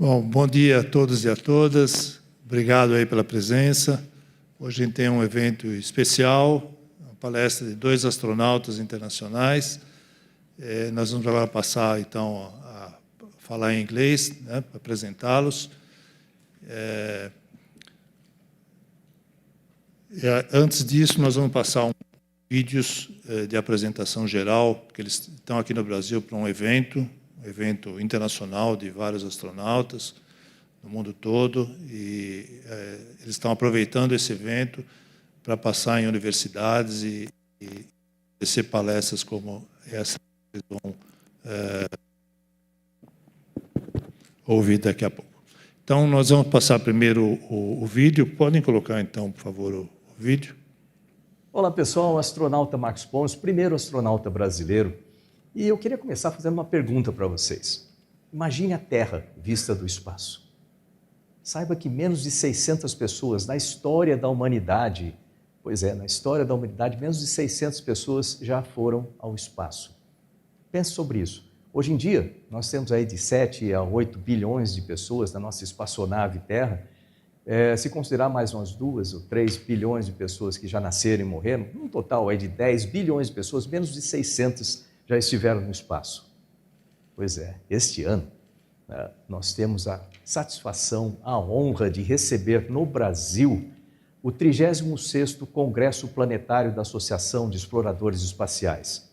Bom dia a todos e a todas. Obrigado aí pela presença. Hoje a gente tem um evento especial, uma palestra de 2 astronautas internacionais. Nós vamos agora passar, então, a falar em inglês, né, para apresentá-los. Antes disso, nós vamos passar vídeos de apresentação geral, porque eles estão aqui no Brasil para um evento internacional de vários astronautas no mundo todo, e eles estão aproveitando esse evento para passar em universidades e oferecer palestras como essa que eles vão ouvir daqui a pouco. Então, nós vamos passar primeiro o vídeo. Podem colocar, então, por favor, o vídeo. Olá, pessoal. Astronauta Marcos Pontes, primeiro astronauta brasileiro. E eu queria começar fazendo uma pergunta para vocês. Imagine a Terra vista do espaço. Saiba que menos de 600 pessoas na história da humanidade, na história da humanidade, menos de 600 pessoas já foram ao espaço. Pense sobre isso. Hoje em dia, nós temos aí de 7 a 8 bilhões de pessoas na nossa espaçonave Terra. Se considerar mais umas 2 ou 3 bilhões de pessoas que já nasceram e morreram, um total aí de 10 bilhões de pessoas, menos de 600 já estiveram no espaço. Pois é, este ano nós temos a satisfação, a honra de receber no Brasil o 36º Congresso Planetário da Associação de Exploradores Espaciais.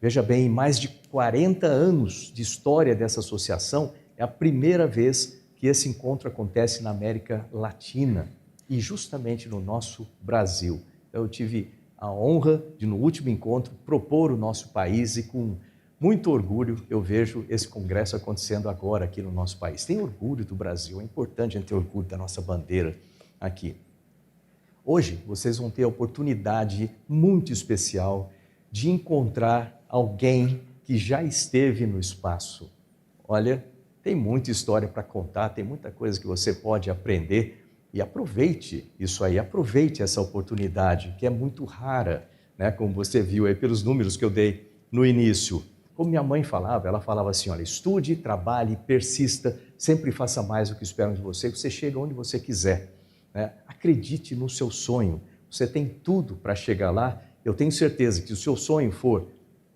Veja bem, em mais de 40 anos de história dessa associação, é a primeira vez que esse encontro acontece na América Latina e justamente no nosso Brasil. Eu tive a honra de, no último encontro, propor o nosso país e com muito orgulho eu vejo esse congresso acontecendo agora aqui no nosso país. Tem orgulho do Brasil, é importante a gente ter orgulho da nossa bandeira aqui. Hoje vocês vão ter a oportunidade muito especial de encontrar alguém que já esteve no espaço. Olha, tem muita história para contar, tem muita coisa que você pode aprender. E aproveite isso aí, aproveite essa oportunidade, que é muito rara, né? Como você viu aí pelos números que eu dei no início. Como minha mãe falava, ela falava assim, olha, estude, trabalhe, persista, sempre faça mais do que esperam de você, que você chega onde você quiser, né? Acredite no seu sonho, você tem tudo para chegar lá. Eu tenho certeza que se o seu sonho for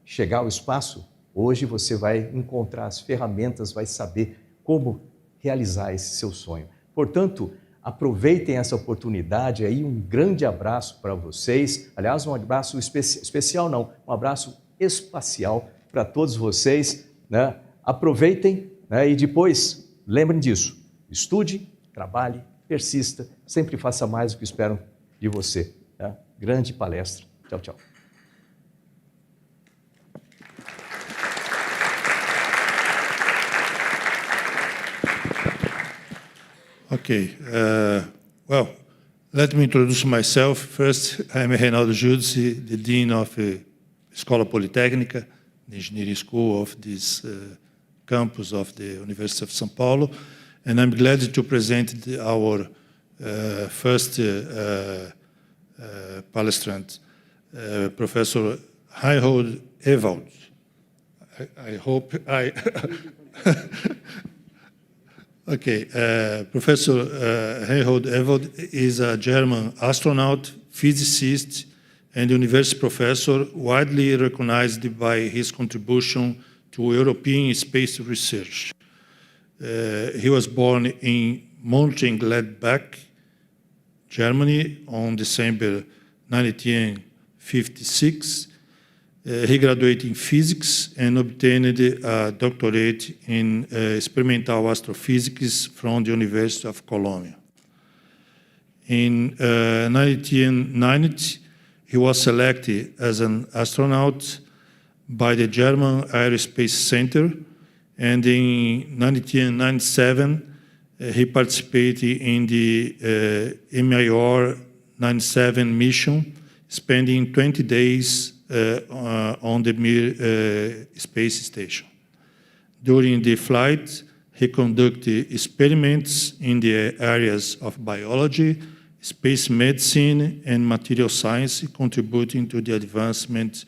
chegar ao espaço, hoje você vai encontrar as ferramentas, vai saber como realizar esse seu sonho. Portanto, aproveitem essa oportunidade aí, um grande abraço para vocês. Aliás, um abraço especial não, um abraço espacial para todos vocês, né? Aproveitem, né? E depois, lembrem disso, estude, trabalhe, persista, sempre faça mais do que esperam de você, né? Grande palestra. Tchau, tchau. Okay. Well, let me introduce myself. First, I'm Reinhold Ewald, the Dean of Escola Politécnica, the engineering school of this campus of the University of São Paulo, and I'm glad to present our first palestrant, Professor Reinhold Ewald. I hope I... Okay, Professor Reinhold Ewald is a German astronaut, physicist, and university professor widely recognized by his contribution to European space research. He was born in Mönchengladbach, Germany, on December 1956. He graduated in physics and obtained a doctorate in experimental astrophysics from the University of Columbia. In 1990, he was selected as an astronaut by the German Aerospace Center, and in 1997, he participated in the MIR 97 mission, spending 20 days on the Mir space station. During the flight, he conducted experiments in the areas of biology, space medicine, and material science, contributing to the advancement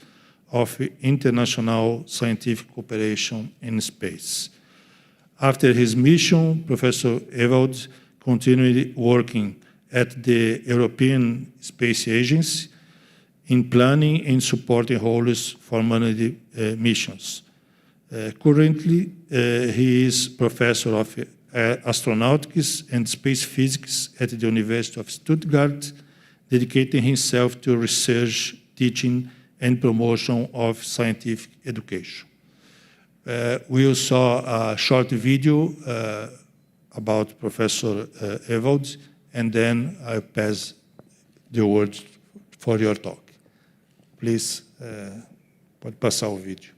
of international scientific cooperation in space. After his mission, Professor Ewald continued working at the European Space Agency in planning and supporting Holly's for humanity missions. Currently, he is Professor of Astronautics and Space Physics at the University of Stuttgart, dedicating himself to research, teaching, and promotion of scientific education. We saw a short video about Professor Ewald, and then I pass the word for your talk. Please, pode passar o vídeo.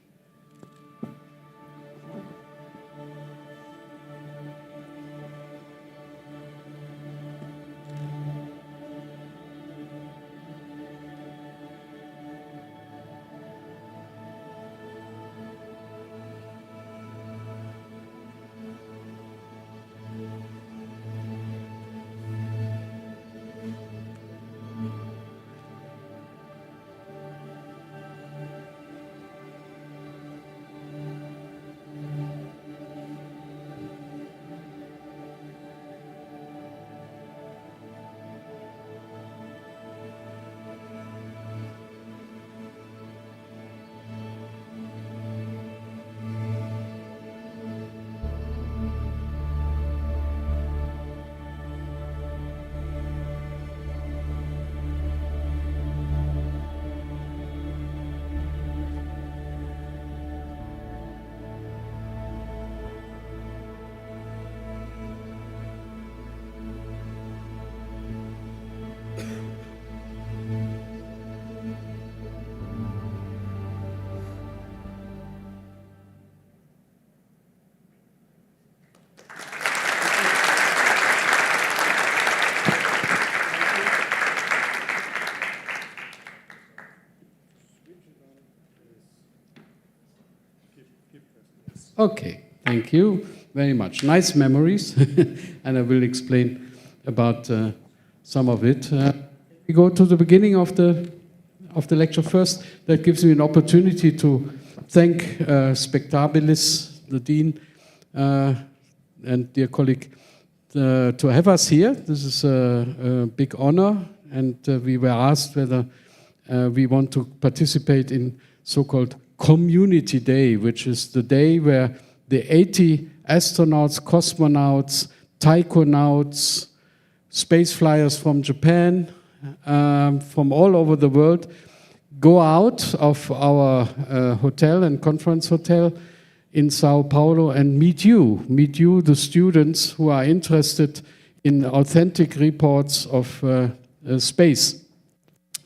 Okay, thank you very much. Nice memories, and I will explain about some of it. We go to the beginning of the lecture first. That gives me an opportunity to thank Spectabilis, the Dean, and dear colleague, to have us here. This is a big honor, and we were asked whether we want to participate in so-called Community Day, which is the day where the 80 astronauts, cosmonauts, taikonauts, space flyers from Japan, from all over the world, go out of our hotel and conference hotel in São Paulo and meet you, the students who are interested in authentic reports of space.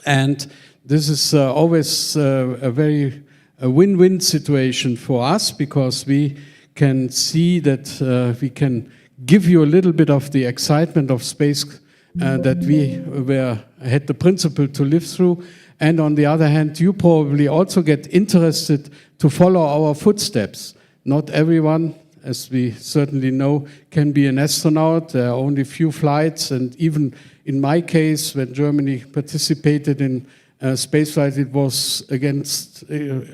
And this is always a win-win situation for us, because we can see that we can give you a little bit of the excitement of space that we had the principle to live through. And on the other hand, you probably also get interested to follow our footsteps. Not everyone, as we certainly know, can be an astronaut. There are only few flights, and even in my case, when Germany participated in spaceflight, it was against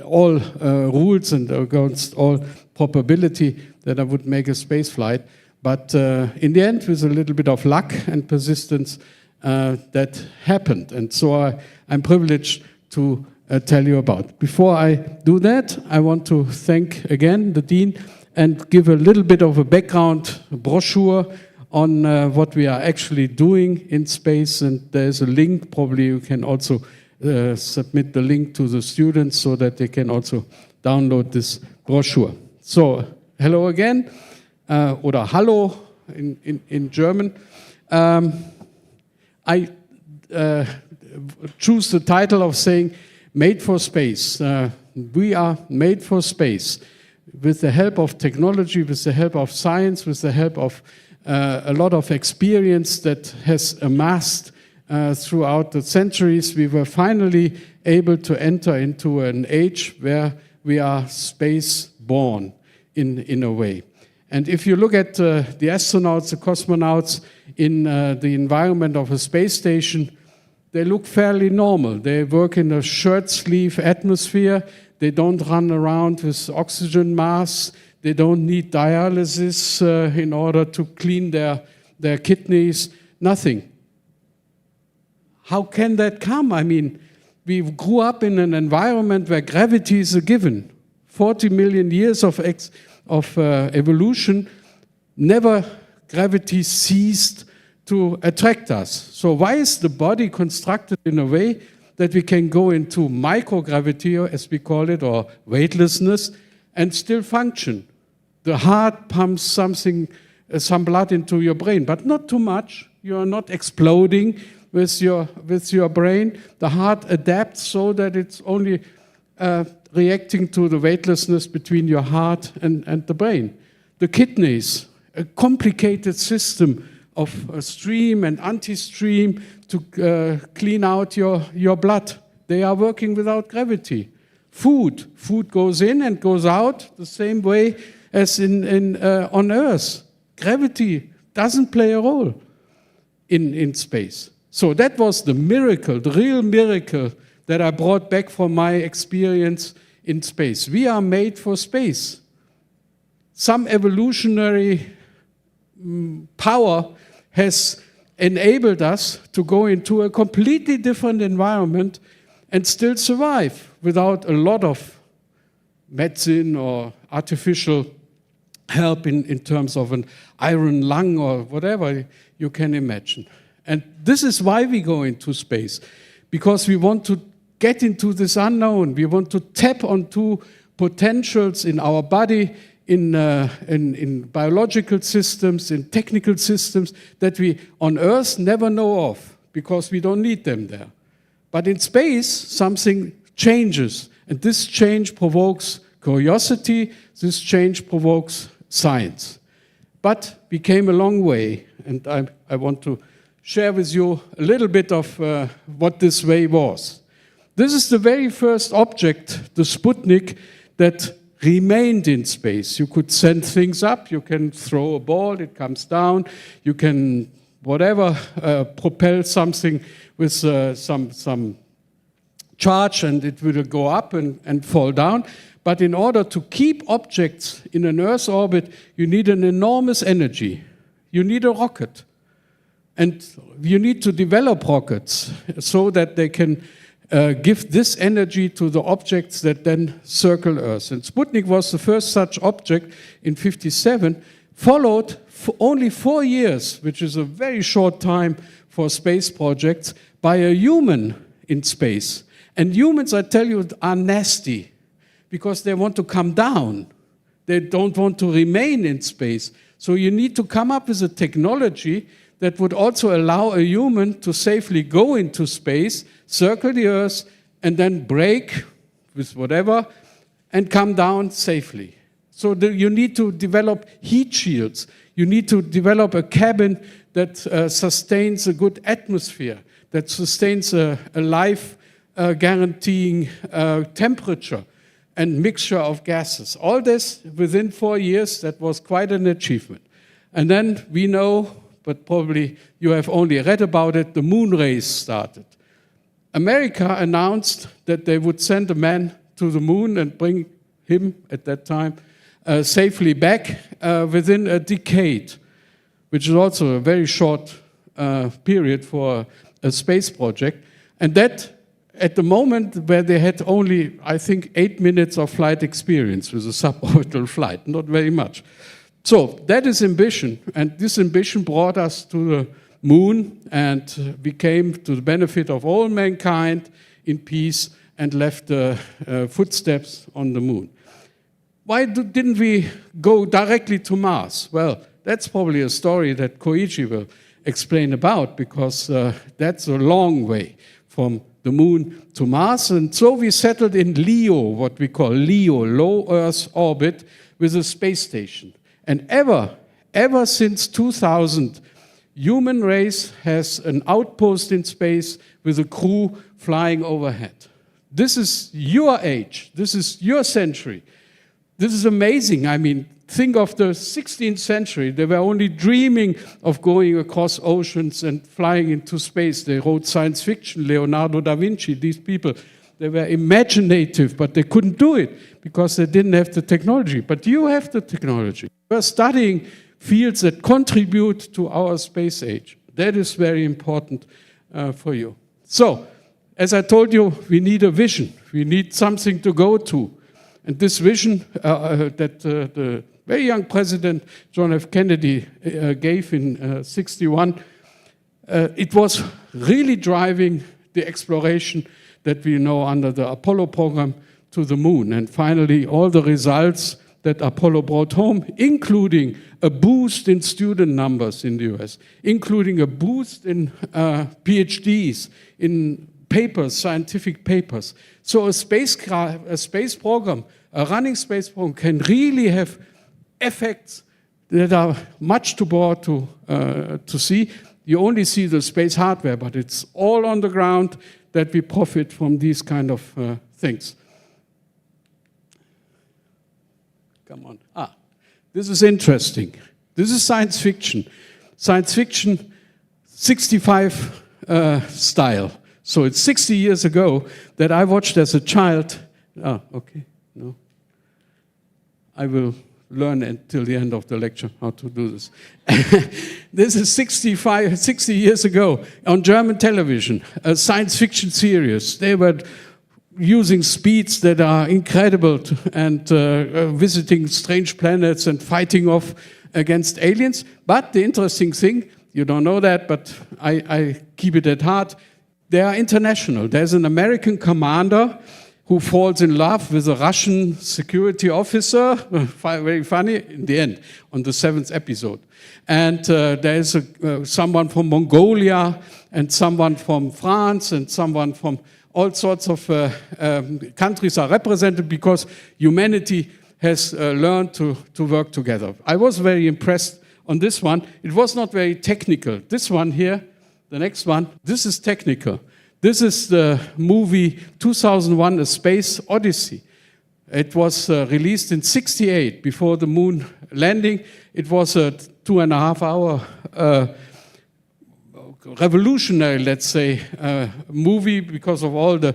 all rules and against all probability that I would make a spaceflight. But in the end, with a little bit of luck and persistence, that happened. And so I'm privileged to tell you about. Before I do that, I want to thank again the Dean and give a little bit of a background brochure on what we are actually doing in space. And there's a link, probably you can also submit the link to the students so that they can also download this brochure. So, hello again, oder hallo in German. I choose the title of saying Made for Space. We are made for space. With the help of technology, with the help of science, with the help of a lot of experience that has amassed throughout the centuries, we were finally able to enter into an age where we are space-born in a way. And if you look at the astronauts, the cosmonauts in the environment of a space station, they look fairly normal. They work in a shirt-sleeve atmosphere. They don't run around with oxygen masks. They don't need dialysis in order to clean their kidneys, nothing. How can that come? I mean, we grew up in an environment where gravity is a given. 40 million years of evolution, never gravity ceased to attract us. So why is the body constructed in a way that we can go into microgravity, as we call it, or weightlessness, and still function? The heart pumps some blood into your brain, but not too much. You are not exploding with your brain. The heart adapts so that it's only reacting to the weightlessness between your heart and the brain. The kidneys, a complicated system of stream and anti-stream to clean out your blood. They are working without gravity. Food goes in and goes out the same way as on Earth. Gravity doesn't play a role in space. So that was the miracle, the real miracle that I brought back from my experience in space. We are made for space. Some evolutionary power has enabled us to go into a completely different environment and still survive without a lot of medicine or artificial help in terms of an iron lung or whatever you can imagine. And this is why we go into space, because we want to get into this unknown. We want to tap onto potentials in our body, in biological systems, in technical systems that we on Earth never know of, because we don't need them there. But in space, something changes, and this change provokes curiosity, this change provokes science. But we came a long way, and I want to share with you a little bit of what this way was. This is the very first object, the Sputnik, that remained in space. You could send things up, you can throw a ball, it comes down, you can, whatever, propel something with some charge and it will go up and fall down. But in order to keep objects in an Earth orbit, you need an enormous energy. You need a rocket. And you need to develop rockets so that they can give this energy to the objects that then circle Earth. And Sputnik was the first such object in '57, followed for only 4 years, which is a very short time for space projects, by a human in space. And humans, I tell you, are nasty because they want to come down. They don't want to remain in space. So you need to come up with a technology that would also allow a human to safely go into space, circle the Earth, and then brake with whatever, and come down safely. So you need to develop heat shields. You need to develop a cabin that sustains a good atmosphere, that sustains a life-guaranteeing temperature and mixture of gases. All this within 4 years, that was quite an achievement. And then we know, but probably you have only read about it, the moon race started. America announced that they would send a man to the moon and bring him, at that time, safely back within a decade, which is also a very short period for a space project. And that, at the moment where they had only, I think, 8 minutes of flight experience with a suborbital flight, not very much. So that is ambition, and this ambition brought us to the moon, and we came to the benefit of all mankind in peace and left the footsteps on the moon. Why didn't we go directly to Mars? Well, that's probably a story that Koichi will explain about, because that's a long way from the moon to Mars. And so we settled in LEO, what we call LEO, low Earth orbit, with a space station. And ever since 2000, human race has an outpost in space with a crew flying overhead. This is your age. This is your century. This is amazing. I mean, think of the 16th century. They were only dreaming of going across oceans and flying into space. They wrote science fiction, Leonardo da Vinci, these people. They were imaginative, but they couldn't do it because they didn't have the technology. But you have the technology. We're studying fields that contribute to our space age. That is very important for you. So, as I told you, we need a vision. We need something to go to. And this vision that the very young President John F. Kennedy gave in '61, it was really driving the exploration that we know under the Apollo program to the moon. And finally, all the results that Apollo brought home, including a boost in student numbers in the US, including a boost in PhDs, in papers, scientific papers. So a space program, a running space program, can really have effects that are much too broad to see. You only see the space hardware, but it's all on the ground that we profit from these kind of things. Come on. This is interesting. This is science fiction. Science fiction 65 style. So it's 60 years ago that I watched as a child. Okay, no. I will learn until the end of the lecture how to do this. This is 60 years ago on German television, a science fiction series. They were using speeds that are incredible and visiting strange planets and fighting off against aliens. But the interesting thing, you don't know that, but I keep it at heart, they are international. There's an American commander who falls in love with a Russian security officer, very funny, in the end, on the 7th episode. And there's someone from Mongolia, and someone from France, and someone from all sorts of countries are represented because humanity has learned to work together. I was very impressed on this one. It was not very technical. This one here, the next one, this is technical. This is the movie 2001, A Space Odyssey. It was released in '68 before the moon landing. It was a 2.5 hour revolutionary, let's say, movie because of all the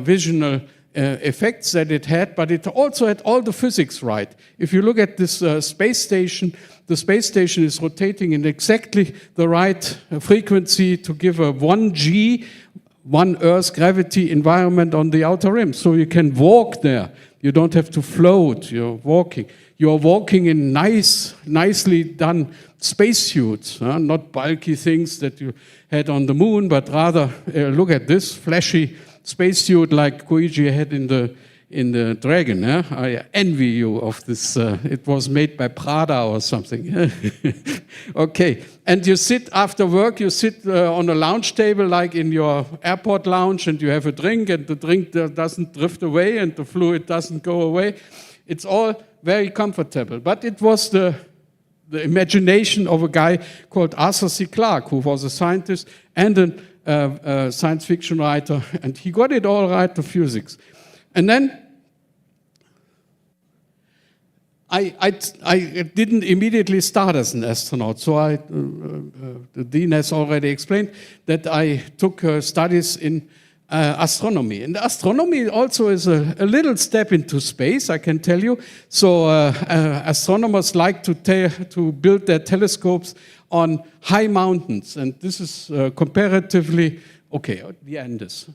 visual effects that it had, but it also had all the physics right. If you look at this space station, the space station is rotating in exactly the right frequency to give a 1G, 1 Earth gravity environment on the outer rim. So you can walk there. You don't have to float. You're walking. You're walking in nicely done spacesuits, not bulky things that you had on the moon, but rather look at this flashy spacesuit like Koichi had in the Dragon. I envy you of this. It was made by Prada or something. Okay, and you sit after work. You sit on a lounge table like in your airport lounge, and you have a drink, and the drink doesn't drift away, and the fluid doesn't go away. It's all very comfortable. But it was the imagination of a guy called Arthur C. Clarke, who was a scientist and a science fiction writer, and he got it all right, the physics. And then I didn't immediately start as an astronaut, so the dean has already explained that I took studies in astronomy. And astronomy also is a little step into space, I can tell you. So astronomers like to build their telescopes on high mountains, and this is comparatively, okay, the Andes.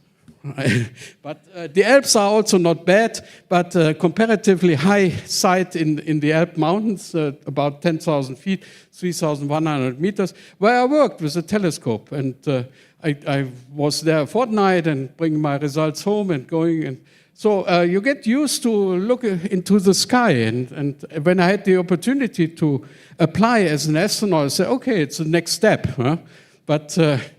But the Alps are also not bad, but comparatively high site in the Alp Mountains, about 10,000 feet, 3,100 meters, where I worked with a telescope. And I was there a fortnight and bringing my results home and going. And so you get used to look into the sky. And when I had the opportunity to apply as an astronaut, I said, okay, it's the next step. But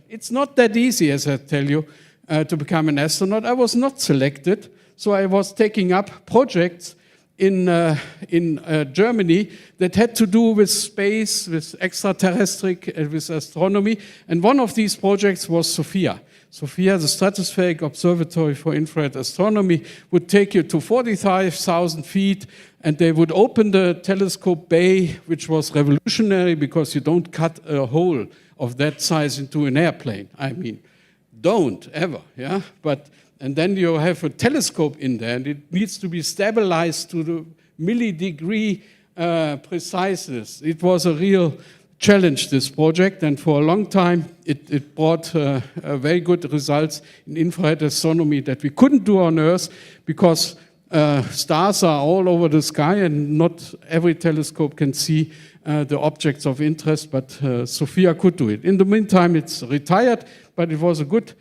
it's not that easy, as I tell you. To become an astronaut. I was not selected, so I was taking up projects in Germany that had to do with space, with extraterrestrial, with astronomy, and one of these projects was SOFIA. SOFIA, the Stratospheric Observatory for Infrared Astronomy, would take you to 45,000 feet, and they would open the telescope bay, which was revolutionary because you don't cut a hole of that size into an airplane. I mean, don't ever, yeah? But and then you have a telescope in there, and it needs to be stabilized to the millidegree preciseness. It was a real challenge, this project, and for a long time it brought very good results in infrared astronomy that we couldn't do on Earth because stars are all over the sky and not every telescope can see the objects of interest, but Sophia could do it. In the meantime, it's retired, but it was a good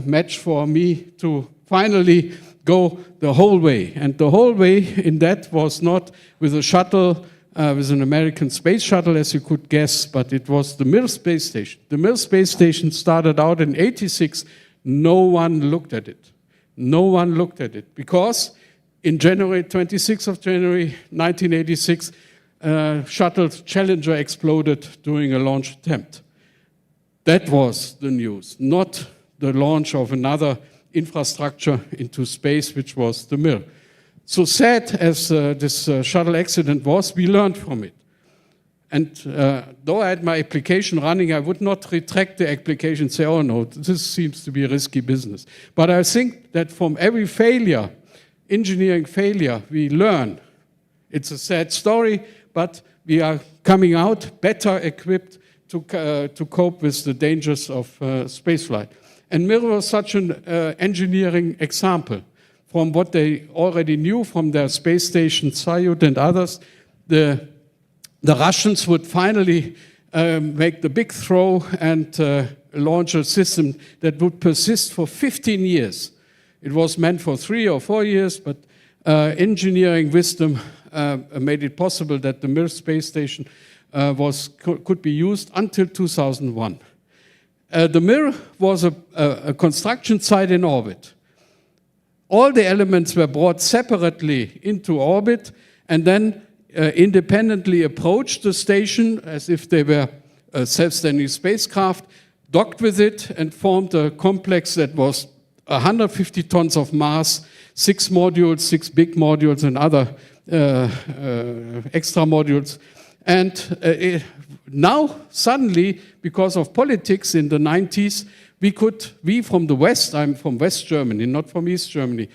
match for me to finally go the whole way. And the whole way in that was not with a shuttle, with an American space shuttle, as you could guess, but it was the Mir space station. The Mir space station started out in '86. No one looked at it. No one looked at it because in 26th of January 1986, shuttle Challenger exploded during a launch attempt. That was the news, not the launch of another infrastructure into space, which was the Mir. So sad as this shuttle accident was, we learned from it. And though I had my application running, I would not retract the application and say, oh no, this seems to be a risky business. But I think that from every failure, engineering failure, we learn. It's a sad story, but we are coming out better equipped to cope with the dangers of spaceflight. And Mir was such an engineering example. From what they already knew from their space station, Soyuz and others, the Russians would finally make the big throw and launch a system that would persist for 15 years. It was meant for 3 or 4 years, but engineering wisdom made it possible that the Mir space station could be used until 2001. The Mir was a construction site in orbit. All the elements were brought separately into orbit and then independently approached the station as if they were a self-standing spacecraft, docked with it, and formed a complex that was 150 tons of mass, 6 modules, 6 big modules, and other extra modules. And now, suddenly, because of politics in the 90s, we from the West, I'm from West Germany, not from East Germany,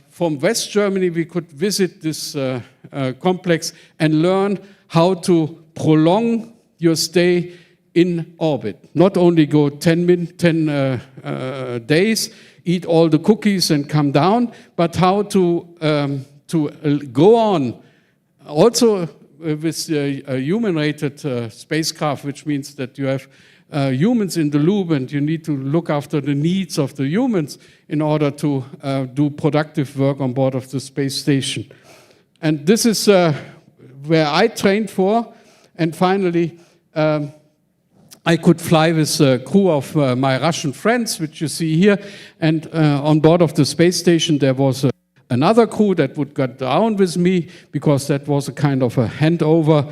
from West Germany we could visit this complex and learn how to prolong your stay in orbit. Not only go 10 days, eat all the cookies and come down, but how to go on. Also with a human-rated spacecraft, which means that you have humans in the loop and you need to look after the needs of the humans in order to do productive work on board of the space station. And this is where I trained for, and finally I could fly with a crew of my Russian friends, which you see here, and on board of the space station there was another crew that would go down with me because that was a kind of a handover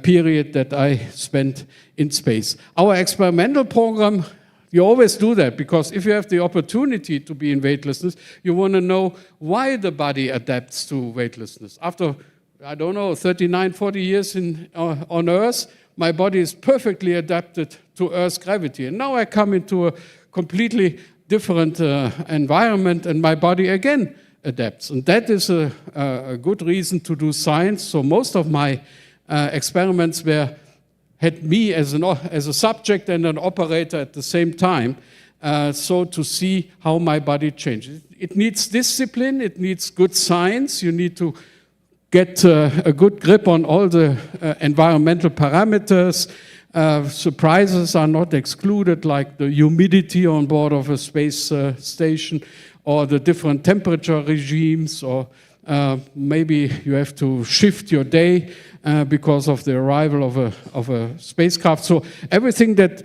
period that I spent in space. Our experimental program, you always do that because if you have the opportunity to be in weightlessness, you want to know why the body adapts to weightlessness. After, I don't know, 39, 40 years on Earth, my body is perfectly adapted to Earth's gravity. And now I come into a completely different environment and my body again adapts. And that is a good reason to do science. So most of my experiments had me as a subject and an operator at the same time, so to see how my body changes. It needs discipline, it needs good science, you need to get a good grip on all the environmental parameters. Surprises are not excluded, like the humidity on board of a space station, or the different temperature regimes, or maybe you have to shift your day because of the arrival of a spacecraft. So everything that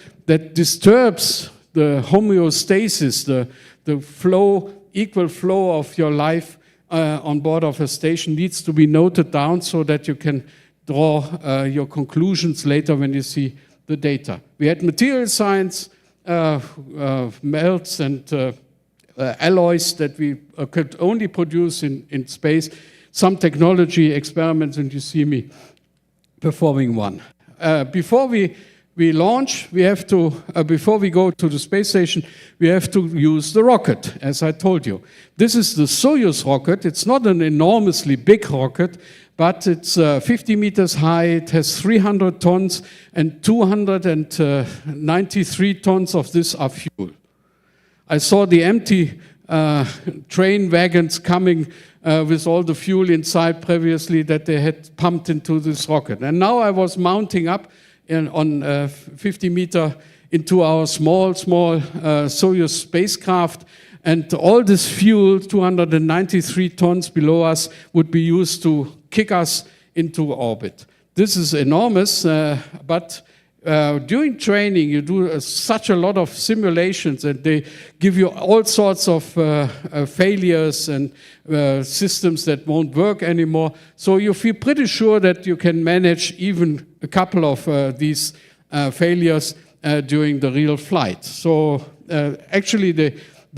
disturbs the homeostasis, the flow, equal flow of your life on board of a station needs to be noted down so that you can draw your conclusions later when you see the data. We had material science, melts and alloys that we could only produce in space, some technology experiments, and you see me performing one. Before we we launch, we have to, before we go to the space station, we have to use the rocket, as I told you. This is the Soyuz rocket. It's not an enormously big rocket, but it's 50 meters high, it has 300 tons, and 293 tons of this are fuel. I saw the empty train wagons coming with all the fuel inside previously that they had pumped into this rocket. And now I was mounting up on 50 meter into our small Soyuz spacecraft, and all this fuel, 293 tons below us, would be used to kick us into orbit. This is enormous, but during training you do such a lot of simulations, and they give you all sorts of failures and systems that won't work anymore. So you feel pretty sure that you can manage even a couple of these failures during the real flight. So actually the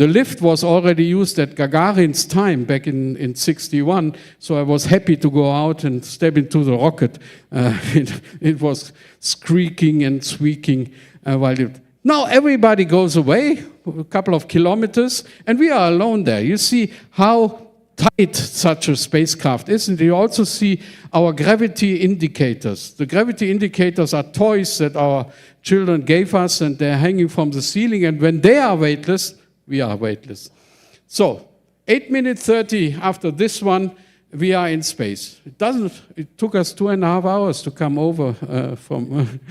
lift was already used at Gagarin's time back in 61, so I was happy to go out and step into the rocket. It was squeaking and squeaking while it... Now everybody goes away, a couple of kilometers, and we are alone there. You see how tight such a spacecraft is, and you also see our gravity indicators. The gravity indicators are toys that our children gave us, and they're hanging from the ceiling, and when they are weightless, we are weightless. So, 8 minutes 30 after this one, we are in space. It took us 2.5 hours to come over from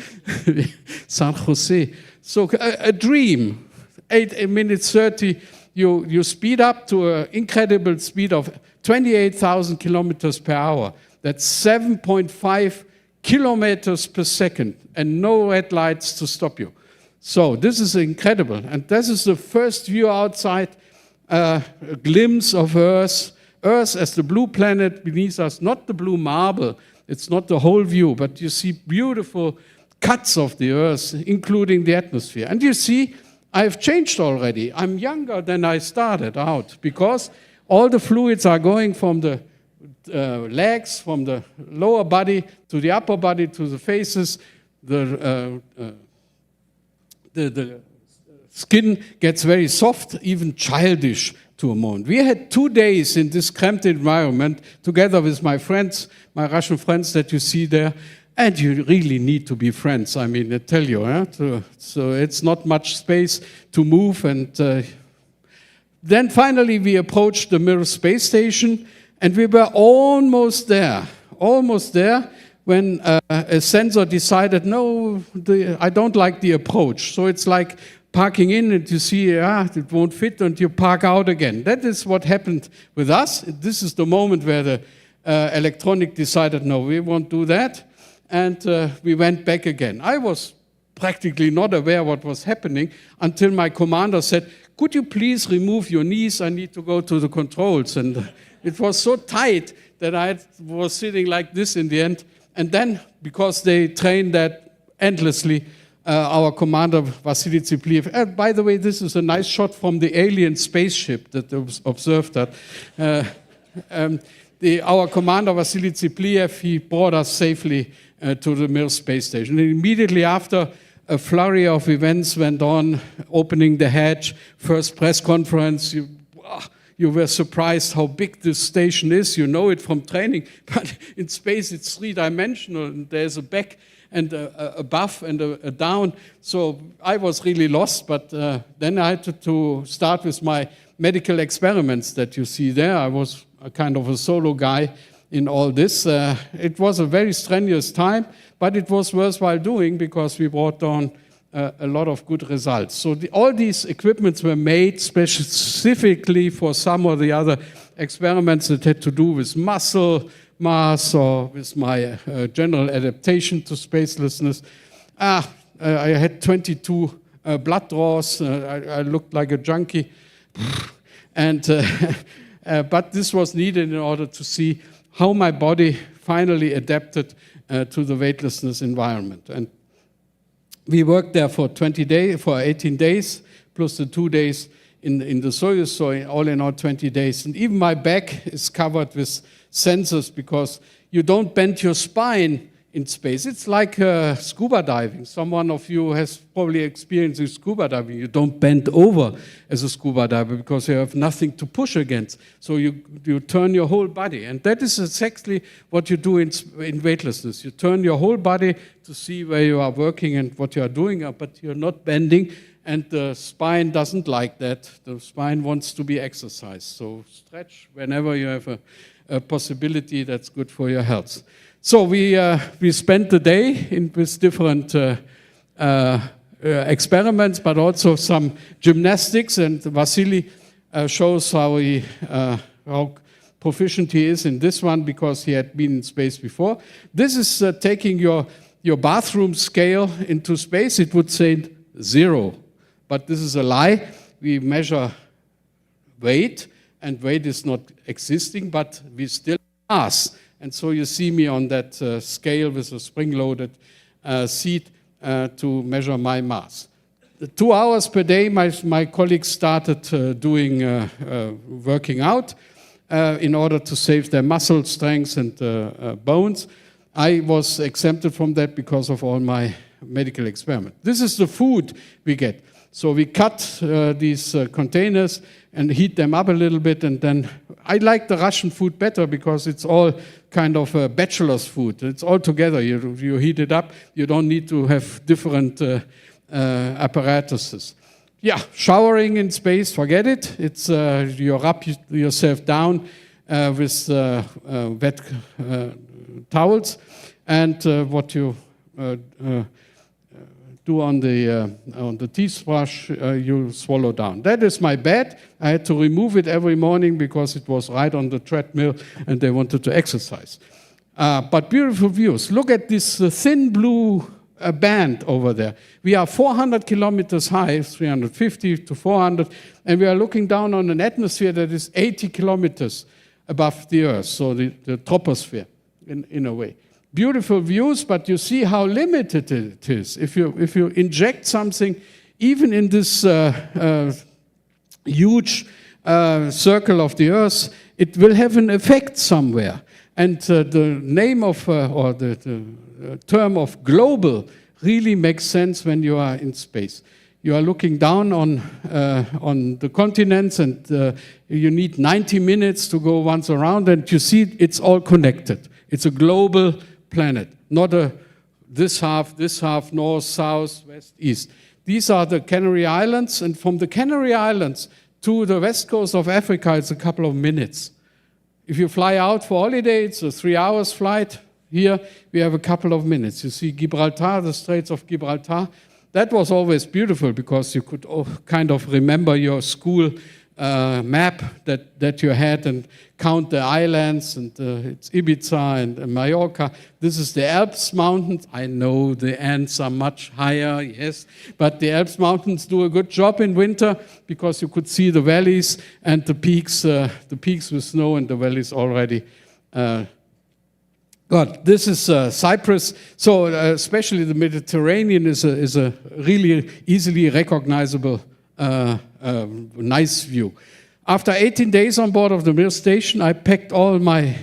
San Jose. So, a dream. 8 minutes 30, you speed up to an incredible speed of 28,000 kilometers per hour. That's 7.5 kilometers per second, and no red lights to stop you. So this is incredible, and this is the first view outside, a glimpse of Earth. Earth as the blue planet beneath us, not the blue marble. It's not the whole view, but you see beautiful cuts of the Earth, including the atmosphere. And you see, I've changed already. I'm younger than I started out, because all the fluids are going from the legs, from the lower body to the upper body to the faces. The skin gets very soft, even childish to a moment. We had 2 days in this cramped environment together with my friends, my Russian friends that you see there, and you really need to be friends. I mean, I tell you, so it's not much space to move. And then finally we approached the Mir space station, and we were almost there, when a sensor decided, no, I don't like the approach. So it's like parking in and you see, it won't fit, and you park out again. That is what happened with us. This is the moment where the electronic decided, no, we won't do that. And we went back again. I was practically not aware what was happening until my commander said, could you please remove your knees? I need to go to the controls. And it was so tight that I was sitting like this in the end. And then, because they trained that endlessly, our commander, Vasily Tsipliev, by the way, this is a nice shot from the alien spaceship that observed that. Our commander, Vasily Tsipliev, he brought us safely to the Mir space station. And immediately after, a flurry of events went on, opening the hatch, first press conference. You were surprised how big this station is. You know it from training, but in space it's three-dimensional, and there's a back and a above and a down. So I was really lost, but then I had to start with my medical experiments that you see there. I was a kind of a solo guy in all this. It was a very strenuous time, but it was worthwhile doing because we brought down a lot of good results. So all these equipments were made specifically for some or the other experiments that had to do with muscle mass or with my general adaptation to spacelessness. I had 22 blood draws. I looked like a junkie. And but this was needed in order to see how my body finally adapted to the weightlessness environment. And we worked there for 18 days, plus the 2 days in the Soyuz, so all in all 20 days. And even my back is covered with sensors because you don't bend your spine in space. It's like scuba diving. Someone of you has probably experienced scuba diving. You don't bend over as a scuba diver because you have nothing to push against. So you turn your whole body. And that is exactly what you do in weightlessness. You turn your whole body to see where you are working and what you are doing, but you're not bending. And the spine doesn't like that. The spine wants to be exercised. So stretch whenever you have a possibility that's good for your health. So we spent the day with different experiments, but also some gymnastics. And Vasily shows how proficient he is in this one because he had been in space before. This is taking your bathroom scale into space. It would say 0, but this is a lie. We measure weight, and weight is not existing, but we still mass. And so you see me on that scale with a spring-loaded seat to measure my mass. 2 hours per day, my colleagues started working out in order to save their muscle strength and bones. I was exempted from that because of all my medical experiments. This is the food we get. So we cut these containers and heat them up a little bit, and then I like the Russian food better because it's all kind of bachelor's food. It's all together. You heat it up. You don't need to have different apparatuses. Yeah, showering in space, forget it. It's you rub yourself down with wet towels, and what you do on the teeth brush, you swallow down. That is my bed. I had to remove it every morning because it was right on the treadmill and they wanted to exercise. But beautiful views. Look at this thin blue band over there. We are 400 kilometers high, 350 to 400, and we are looking down on an atmosphere that is 80 kilometers above the Earth, so the troposphere in a way. Beautiful views, but you see how limited it is. If you inject something, even in this huge circle of the Earth, it will have an effect somewhere. And the name of, or the term of global really makes sense when you are in space. You are looking down on the continents, and you need 90 minutes to go once around, and you see it's all connected. It's a global planet, not this half, north, south, west, east. These are the Canary Islands, and from the Canary Islands to the west coast of Africa, it's a couple of minutes. If you fly out for holiday, it's a 3 hours flight. Here, we have a couple of minutes. You see Gibraltar, the Straits of Gibraltar. That was always beautiful because you could kind of remember your school map that you had and count the islands, and it's Ibiza and Mallorca. This is the Alps Mountains. I know the Andes are much higher, yes, but the Alps Mountains do a good job in winter because you could see the valleys and the peaks with snow and the valleys already. God, this is Cyprus. So especially the Mediterranean is a really easily recognizable nice view. After 18 days on board of the Mir station, I packed all my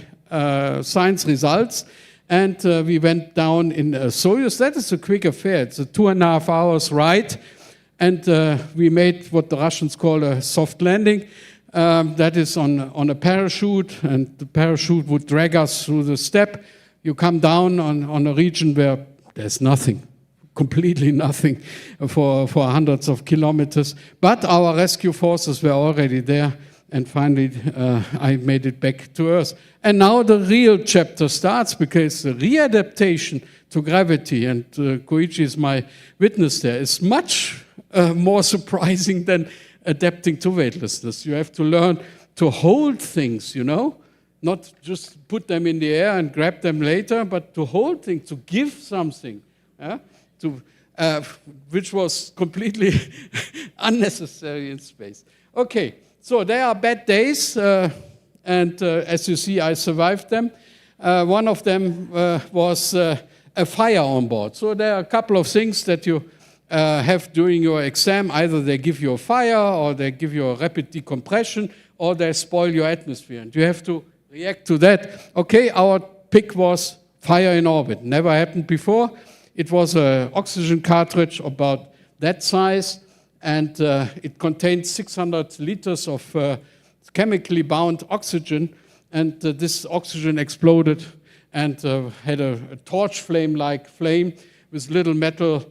science results, and we went down in Soyuz. That is a quick affair. It's a 2.5 hours ride, and we made what the Russians call a soft landing. That is on a parachute, and the parachute would drag us through the steppe. You come down on a region where there's nothing. Completely nothing for hundreds of kilometers. But our rescue forces were already there, and finally I made it back to Earth. And now the real chapter starts, because the readaptation to gravity, and Koichi is my witness there, is much more surprising than adapting to weightlessness. You have to learn to hold things, you know, not just put them in the air and grab them later, but to hold things, to give something. Yeah? Which was completely unnecessary in space. Okay, so there are bad days, and as you see, I survived them. One of them was a fire on board. So there are a couple of things that you have during your exam. Either they give you a fire, or they give you a rapid decompression, or they spoil your atmosphere, and you have to react to that. Okay, our pick was fire in orbit. Never happened before. It was an oxygen cartridge about that size, and it contained 600 liters of chemically bound oxygen, and this oxygen exploded and had a torch flame-like flame with little metal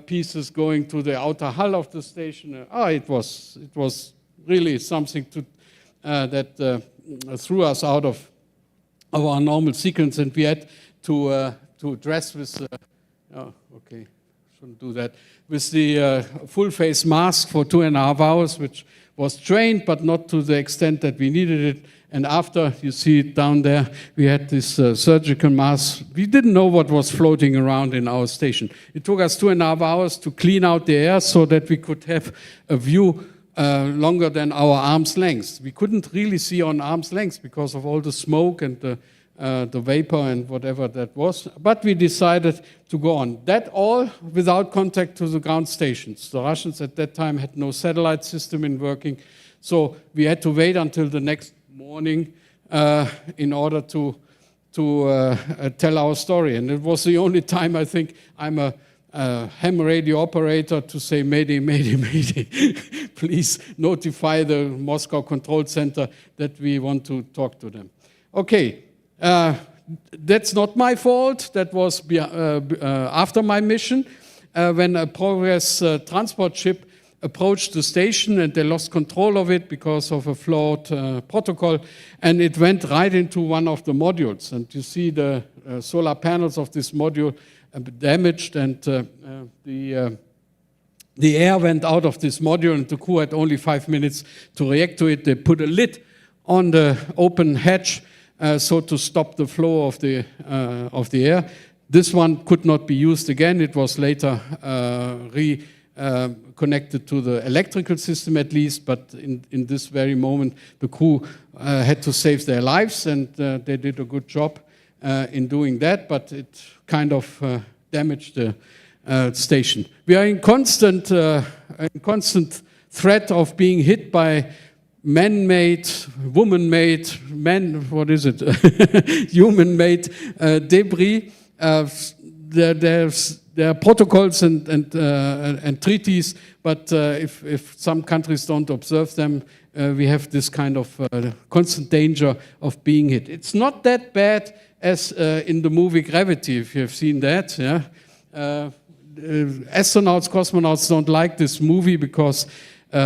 pieces going to the outer hull of the station. It was really something that threw us out of our normal sequence, and we had to dress with. Okay, shouldn't do that. With the full-face mask for 2.5 hours, which was trained, but not to the extent that we needed it. And after, you see it down there, we had this surgical mask. We didn't know what was floating around in our station. It took us 2.5 hours to clean out the air so that we could have a view longer than our arm's length. We couldn't really see on arm's length because of all the smoke and the vapor and whatever that was. But we decided to go on. That all without contact to the ground stations. The Russians at that time had no satellite system in working. So we had to wait until the next morning in order to tell our story. And it was the only time I think I'm a ham radio operator to say, Mayday, Mayday, Mayday. Please notify the Moscow Control Center that we want to talk to them. Okay, that's not my fault. That was after my mission when a Progress transport ship approached the station and they lost control of it because of a flawed protocol, and it went right into one of the modules. And you see the solar panels of this module damaged, and the air went out of this module, and the crew had only 5 minutes to react to it. They put a lid on the open hatch so to stop the flow of the air. This one could not be used again. It was later connected to the electrical system at least, but in this very moment the crew had to save their lives, and they did a good job in doing that, but it kind of damaged the station. We are in constant threat of being hit by man-made, woman-made, human-made debris. There are protocols and treaties, but if some countries don't observe them, we have this kind of constant danger of being hit. It's not that bad as in the movie Gravity, if you have seen that. Yeah? Astronauts, cosmonauts don't like this movie because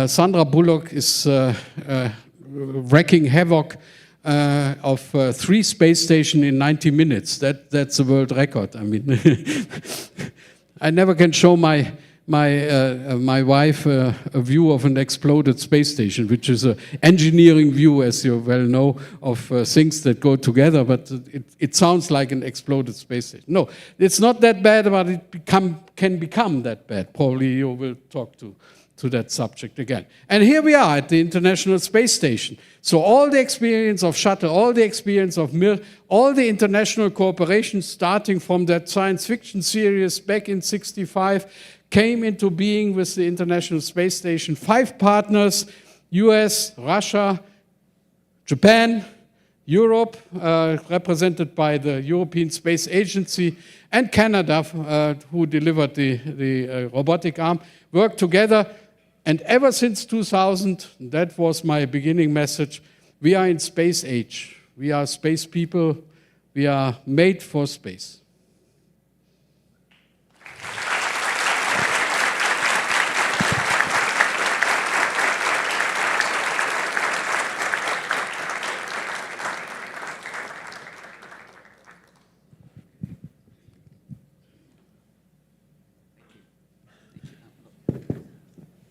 Sandra Bullock is wreaking havoc of 3 space stations in 90 minutes. That's a world record. I mean, I never can show my wife a view of an exploded space station, which is an engineering view, as you well know, of things that go together, but it sounds like an exploded space station. No, it's not that bad, but it can become that bad. Probably you will talk to that subject again. And here we are at the International Space Station. So all the experience of shuttle, all the experience of Mir, all the international cooperation starting from that science fiction series back in '65 came into being with the International Space Station. 5 partners, US, Russia, Japan, Europe, represented by the European Space Agency, and Canada, who delivered the robotic arm, worked together. And ever since 2000, that was my beginning message, we are in space age. We are space people. We are made for space.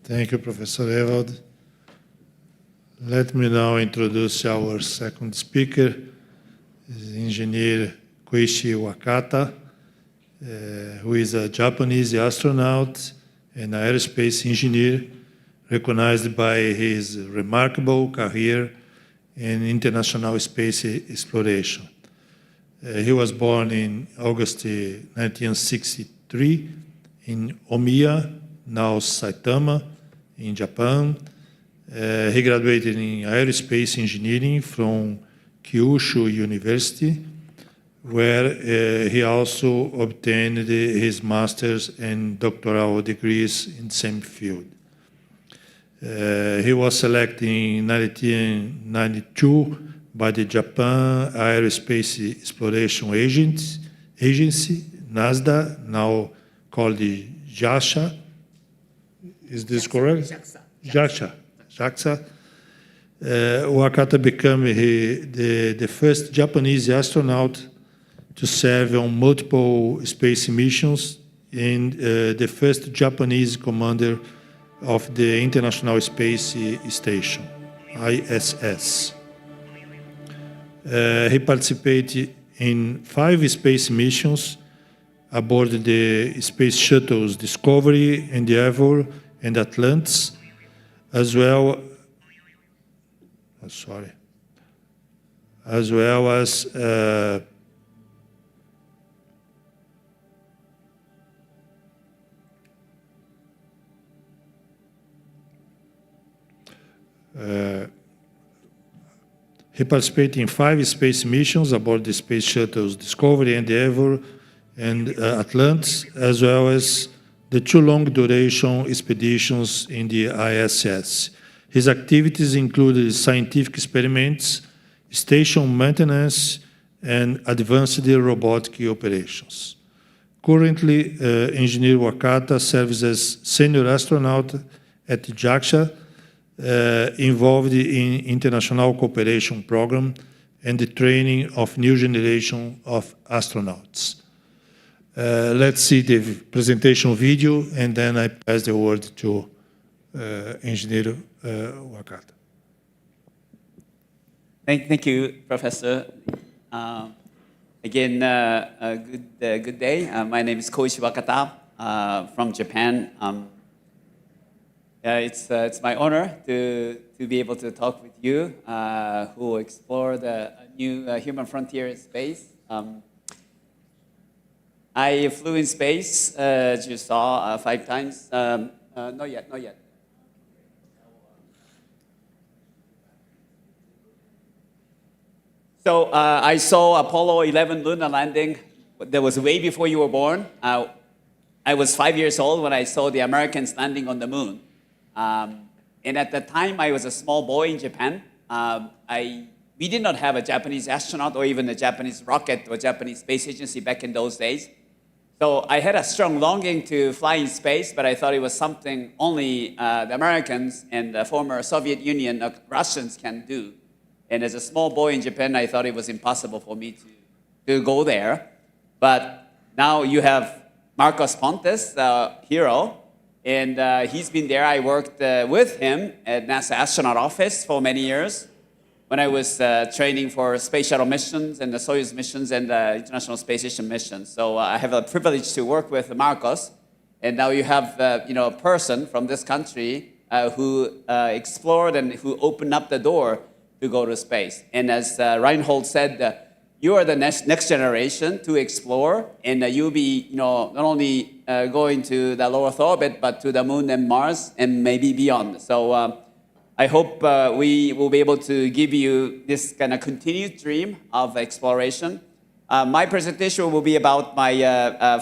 Thank you, Professor Ewald. Let me now introduce our second speaker, Engineer Koichi Wakata, who is a Japanese astronaut and aerospace engineer recognized by his remarkable career in international space exploration. He was born in August 1963 in Omiya, now Saitama, in Japan. He graduated in aerospace engineering from Kyushu University where he also obtained his master's and doctoral degrees in the same field. He was selected in 1992 by the Japan Aerospace Exploration Agency, NASDA, now called the JAXA. Is this correct? JAXA. Wakata became the first Japanese astronaut to serve on multiple space missions and the first Japanese commander of the International Space Station, ISS. He participated in 5 space missions aboard the space shuttles Discovery, Endeavour, and Atlantis, as well as he participated in 5 space missions aboard the space shuttles Discovery, Endeavour, and Atlantis, as well as the 2 long-duration expeditions in the ISS. His activities included scientific experiments, station maintenance, and advanced robotic operations. Currently, Engineer Wakata serves as senior astronaut at JAXA, involved in international cooperation program and the training of new generation of astronauts. Let's see the presentation video, and then I pass the word to Engineer Wakata. Thank you, Professor. Again, good day. My name is Koichi Wakata from Japan. It's my honor to be able to talk with you who explore the new human frontier in space. I flew in space, as you saw, 5 times. Not yet. So I saw Apollo 11 lunar landing. That was way before you were born. I was 5 years old when I saw the Americans landing on the moon. And at the time, I was a small boy in Japan. We did not have a Japanese astronaut or even a Japanese rocket or Japanese space agency back in those days. So I had a strong longing to fly in space, but I thought it was something only the Americans and the former Soviet Union, Russians can do. And as a small boy in Japan, I thought it was impossible for me to go there. But now you have Marcos Pontes, the hero, and he's been there. I worked with him at NASA astronaut office for many years when I was training for space shuttle missions and the Soyuz missions and the International Space Station missions. So I have a privilege to work with Marcos. And now you have a person from this country who explored and who opened up the door to go to space. And as Reinhold said, you are the next generation to explore, and you'll be not only going to the low Earth orbit, but to the moon and Mars and maybe beyond. So I hope we will be able to give you this kind of continued dream of exploration. My presentation will be about my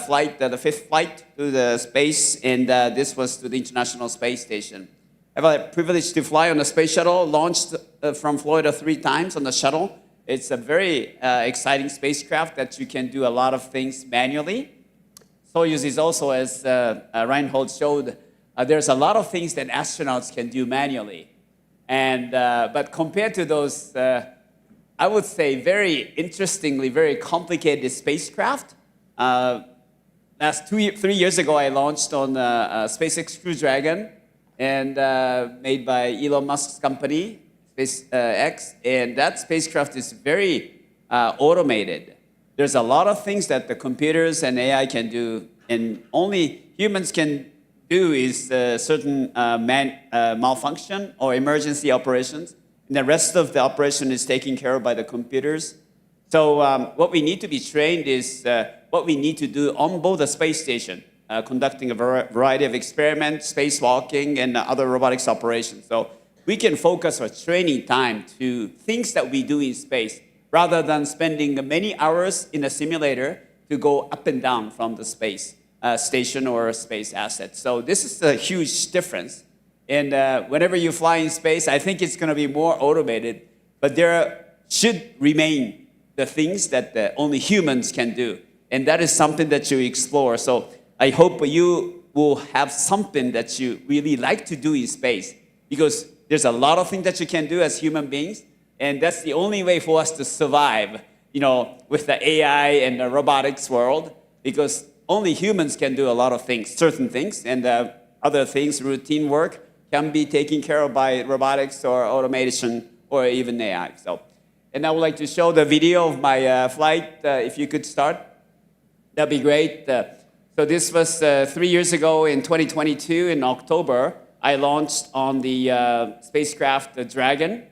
flight, the 5th flight to the space, and this was to the International Space Station. I have a privilege to fly on a space shuttle, launched from Florida 3 times on the shuttle. It's a very exciting spacecraft that you can do a lot of things manually. Soyuz is also, as Reinhold showed, there's a lot of things that astronauts can do manually. And, but compared to those, I would say very interestingly, very complicated spacecraft, last 3 years ago, I launched on SpaceX Crew Dragon, and made by Elon Musk's company, SpaceX, and that spacecraft is very automated. There's a lot of things that the computers and AI can do, and only humans can do is certain malfunction or emergency operations, and the rest of the operation is taken care of by the computers. So what we need to be trained is what we need to do on board the space station, conducting a variety of experiments, spacewalking, and other robotics operations. So we can focus our training time to things that we do in space rather than spending many hours in a simulator to go up and down from the space station or space asset. So this is a huge difference. And whenever you fly in space, I think it's going to be more automated, but there should remain the things that only humans can do. And that is something that you explore. So I hope you will have something that you really like to do in space, because there's a lot of things that you can do as human beings, and that's the only way for us to survive, with the AI and the robotics world, because only humans can do a lot of things, certain things, and other things, routine work, can be taken care of by robotics or automation or even AI. So, and I would like to show the video of my flight. If you could start, that'd be great. So this was 3 years ago in 2022 in October. I launched on the spacecraft Dragon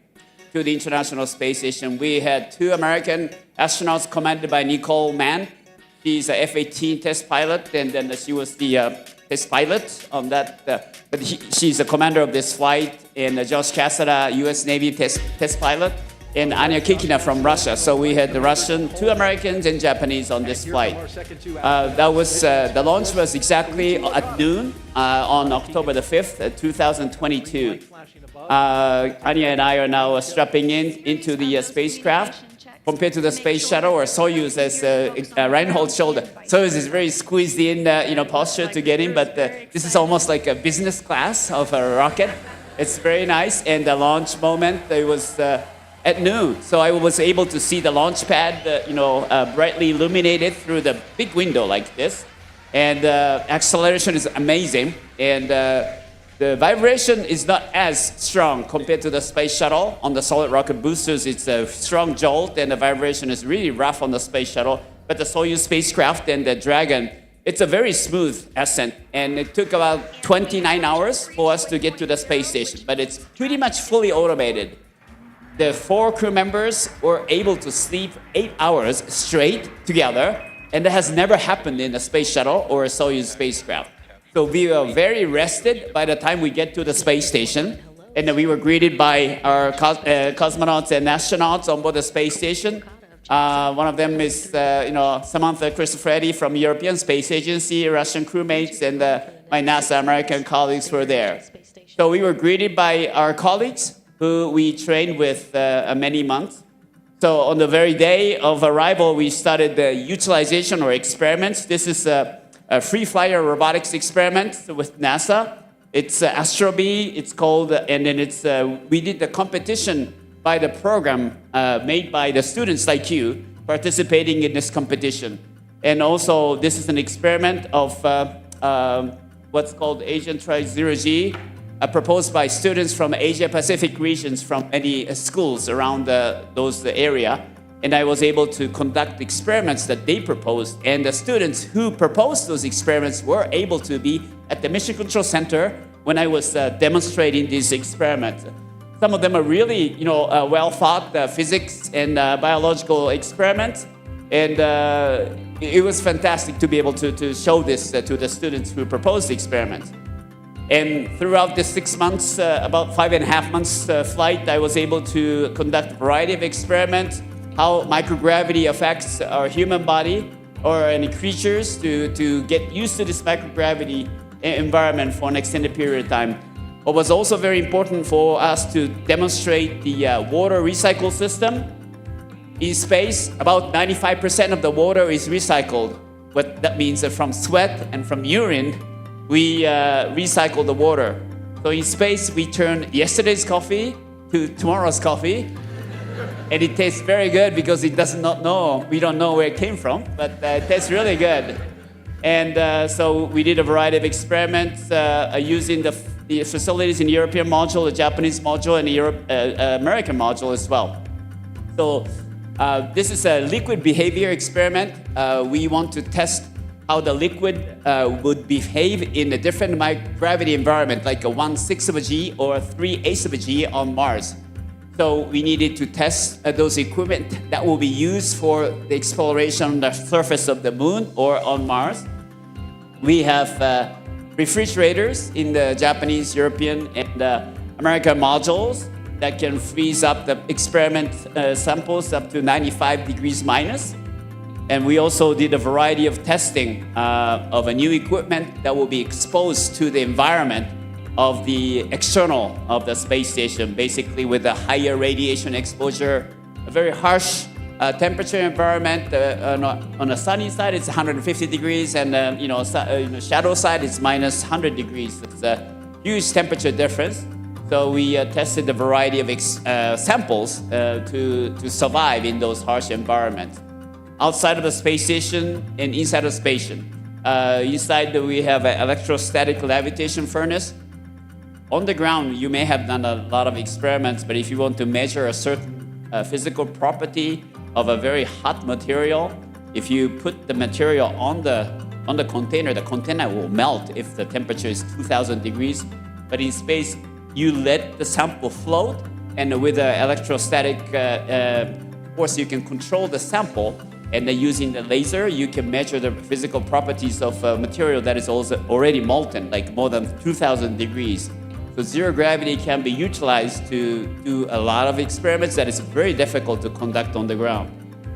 to the International Space Station. We had 2 American astronauts commanded by Nicole Mann. She's a F-18 test pilot, and then she was the test pilot on that. But she's the commander of this flight, and Josh Cassada, U.S. Navy test pilot, and Anya Kikina from Russia. So we had the Russian, 2 Americans, and Japanese on this flight. That was the launch was exactly at noon on October the 5th, 2022. Anya and I are now strapping into the spacecraft. Compared to the space shuttle or Soyuz, as Reinhold showed, Soyuz is very squeezed in, posture to get in, but this is almost like a business class of a rocket. It's very nice, and the launch moment, it was at noon, so I was able to see the launch pad, brightly illuminated through the big window like this, and acceleration is amazing, and the vibration is not as strong compared to the space shuttle. On the solid rocket boosters, it's a strong jolt, and the vibration is really rough on the space shuttle. But the Soyuz spacecraft and the Dragon, it's a very smooth ascent, and it took about 29 hours for us to get to the space station, but it's pretty much fully automated. The 4 crew members were able to sleep 8 hours straight together, and that has never happened in a space shuttle or a Soyuz spacecraft. So we were very rested by the time we get to the space station, and then we were greeted by our cosmonauts and astronauts on board the space station. One of them is, Samantha Cristofretti from European Space Agency, Russian crewmates, and my NASA American colleagues were there. So we were greeted by our colleagues who we trained with many months. So on the very day of arrival, we started the utilization or experiments. This is a free flyer robotics experiment with NASA. It's Astrobee, it's called, and then it's we did the competition by the program made by the students like you participating in this competition. And also, this is an experiment of what's called Asian Tri-Zero-G, proposed by students from Asia Pacific regions from many schools around those area. And I was able to conduct experiments that they proposed. And the students who proposed those experiments were able to be at the Mission Control Center when I was demonstrating these experiments. Some of them are really, well thought physics and biological experiments. And it was fantastic to be able to show this to the students who proposed the experiments. And throughout the 6 months, about 5.5 months flight, I was able to conduct a variety of experiments, how microgravity affects our human body or any creatures to get used to this microgravity environment for an extended period of time. What was also very important for us to demonstrate the water recycle system. In space, about 95% of the water is recycled. What that means that from sweat and from urine, we recycle the water. So in space, we turn yesterday's coffee to tomorrow's coffee. And it tastes very good because we don't know where it came from, but it tastes really good. And so we did a variety of experiments using the facilities in the European module, the Japanese module, and the American module as well. So this is a liquid behavior experiment. We want to test how the liquid would behave in a different gravity environment, like a 1/6 of a G or a 3/8 of a G on Mars. So we needed to test those equipment that will be used for the exploration on the surface of the moon or on Mars. We have refrigerators in the Japanese, European, and American modules. that can freeze up the experiment samples up to 95 degrees minus. And we also did a variety of testing of a new equipment that will be exposed to the environment of the external of the space station, basically with a higher radiation exposure, a very harsh temperature environment. On the sunny side, it's 150 degrees, and shadow side, it's minus 100 degrees. It's a huge temperature difference. So we tested a variety of samples to survive in those harsh environments. Outside of the space station and inside the space station. Inside we have an electrostatic levitation furnace. On the ground, you may have done a lot of experiments, but if you want to measure a certain physical property of a very hot material, if you put the material on the container will melt if the temperature is 2,000 degrees. But in space, you let the sample float, and with the electrostatic force, you can control the sample. And then using the laser, you can measure the physical properties of a material that is also already molten, like more than 2,000 degrees. So zero gravity can be utilized to do a lot of experiments that is very difficult to conduct on the ground.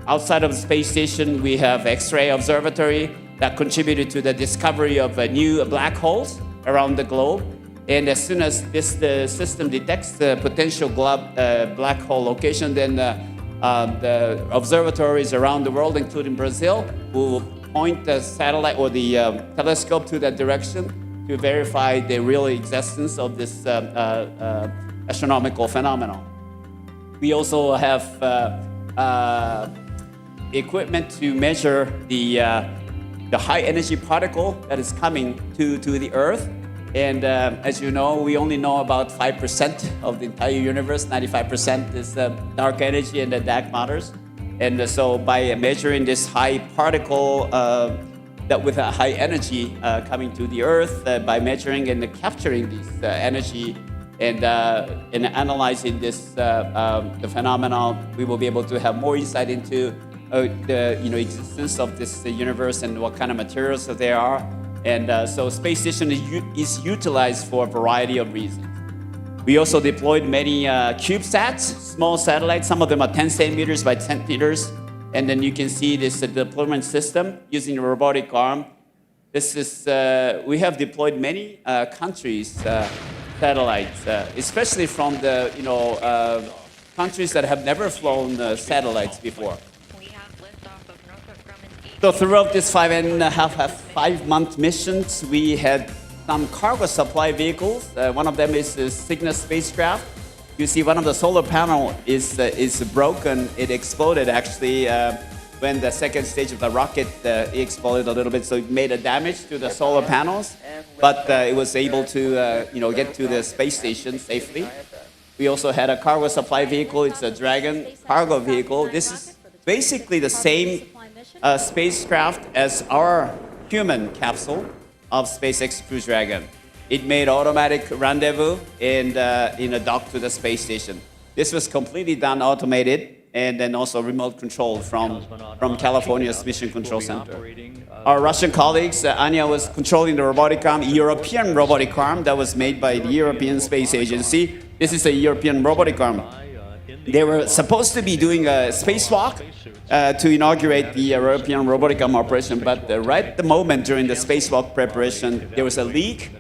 Outside of the space station, we have X-ray observatory that contributed to the discovery of new black holes around the globe. And as soon as the system detects the potential black hole location, then the observatories around the world, including Brazil, will point the satellite or the telescope to that direction to verify the real existence of this astronomical phenomenon. We also have equipment to measure the high energy particle that is coming to the Earth. And as you know, we only know about 5% of the entire universe. 95% is dark energy and the dark matters. And so by measuring this high particle that with a high energy coming to the Earth, by measuring and capturing this energy and analyzing this the phenomenon, we will be able to have more insight into the existence of this universe and what kind of materials there are. And so space station is utilized for a variety of reasons. We also deployed many CubeSats, small satellites. Some of them are 10 centimeters by 10 meters. And then you can see this deployment system using a robotic arm. This is, we have deployed many countries' satellites, especially from the countries that have never flown satellites before. So throughout this 5.5-month missions, we had some cargo supply vehicles. One of them is the Cygnus spacecraft. You see one of the solar panel is broken. It exploded actually when the second stage of the rocket exploded a little bit, so it made a damage to the solar panels. But it was able to get to the space station safely. We also had a cargo supply vehicle. It's a Dragon cargo vehicle. This is basically the same spacecraft as our human capsule of SpaceX Crew Dragon. It made automatic rendezvous and in a dock to the space station. This was completely done automated and then also remote controlled from California's Mission Control Center. Our Russian colleagues, Anya was controlling the robotic arm, European robotic arm that was made by the European Space Agency. This is a European robotic arm. They were supposed to be doing a spacewalk to inaugurate the European robotic arm operation, but right at the moment during the spacewalk preparation, there was a leak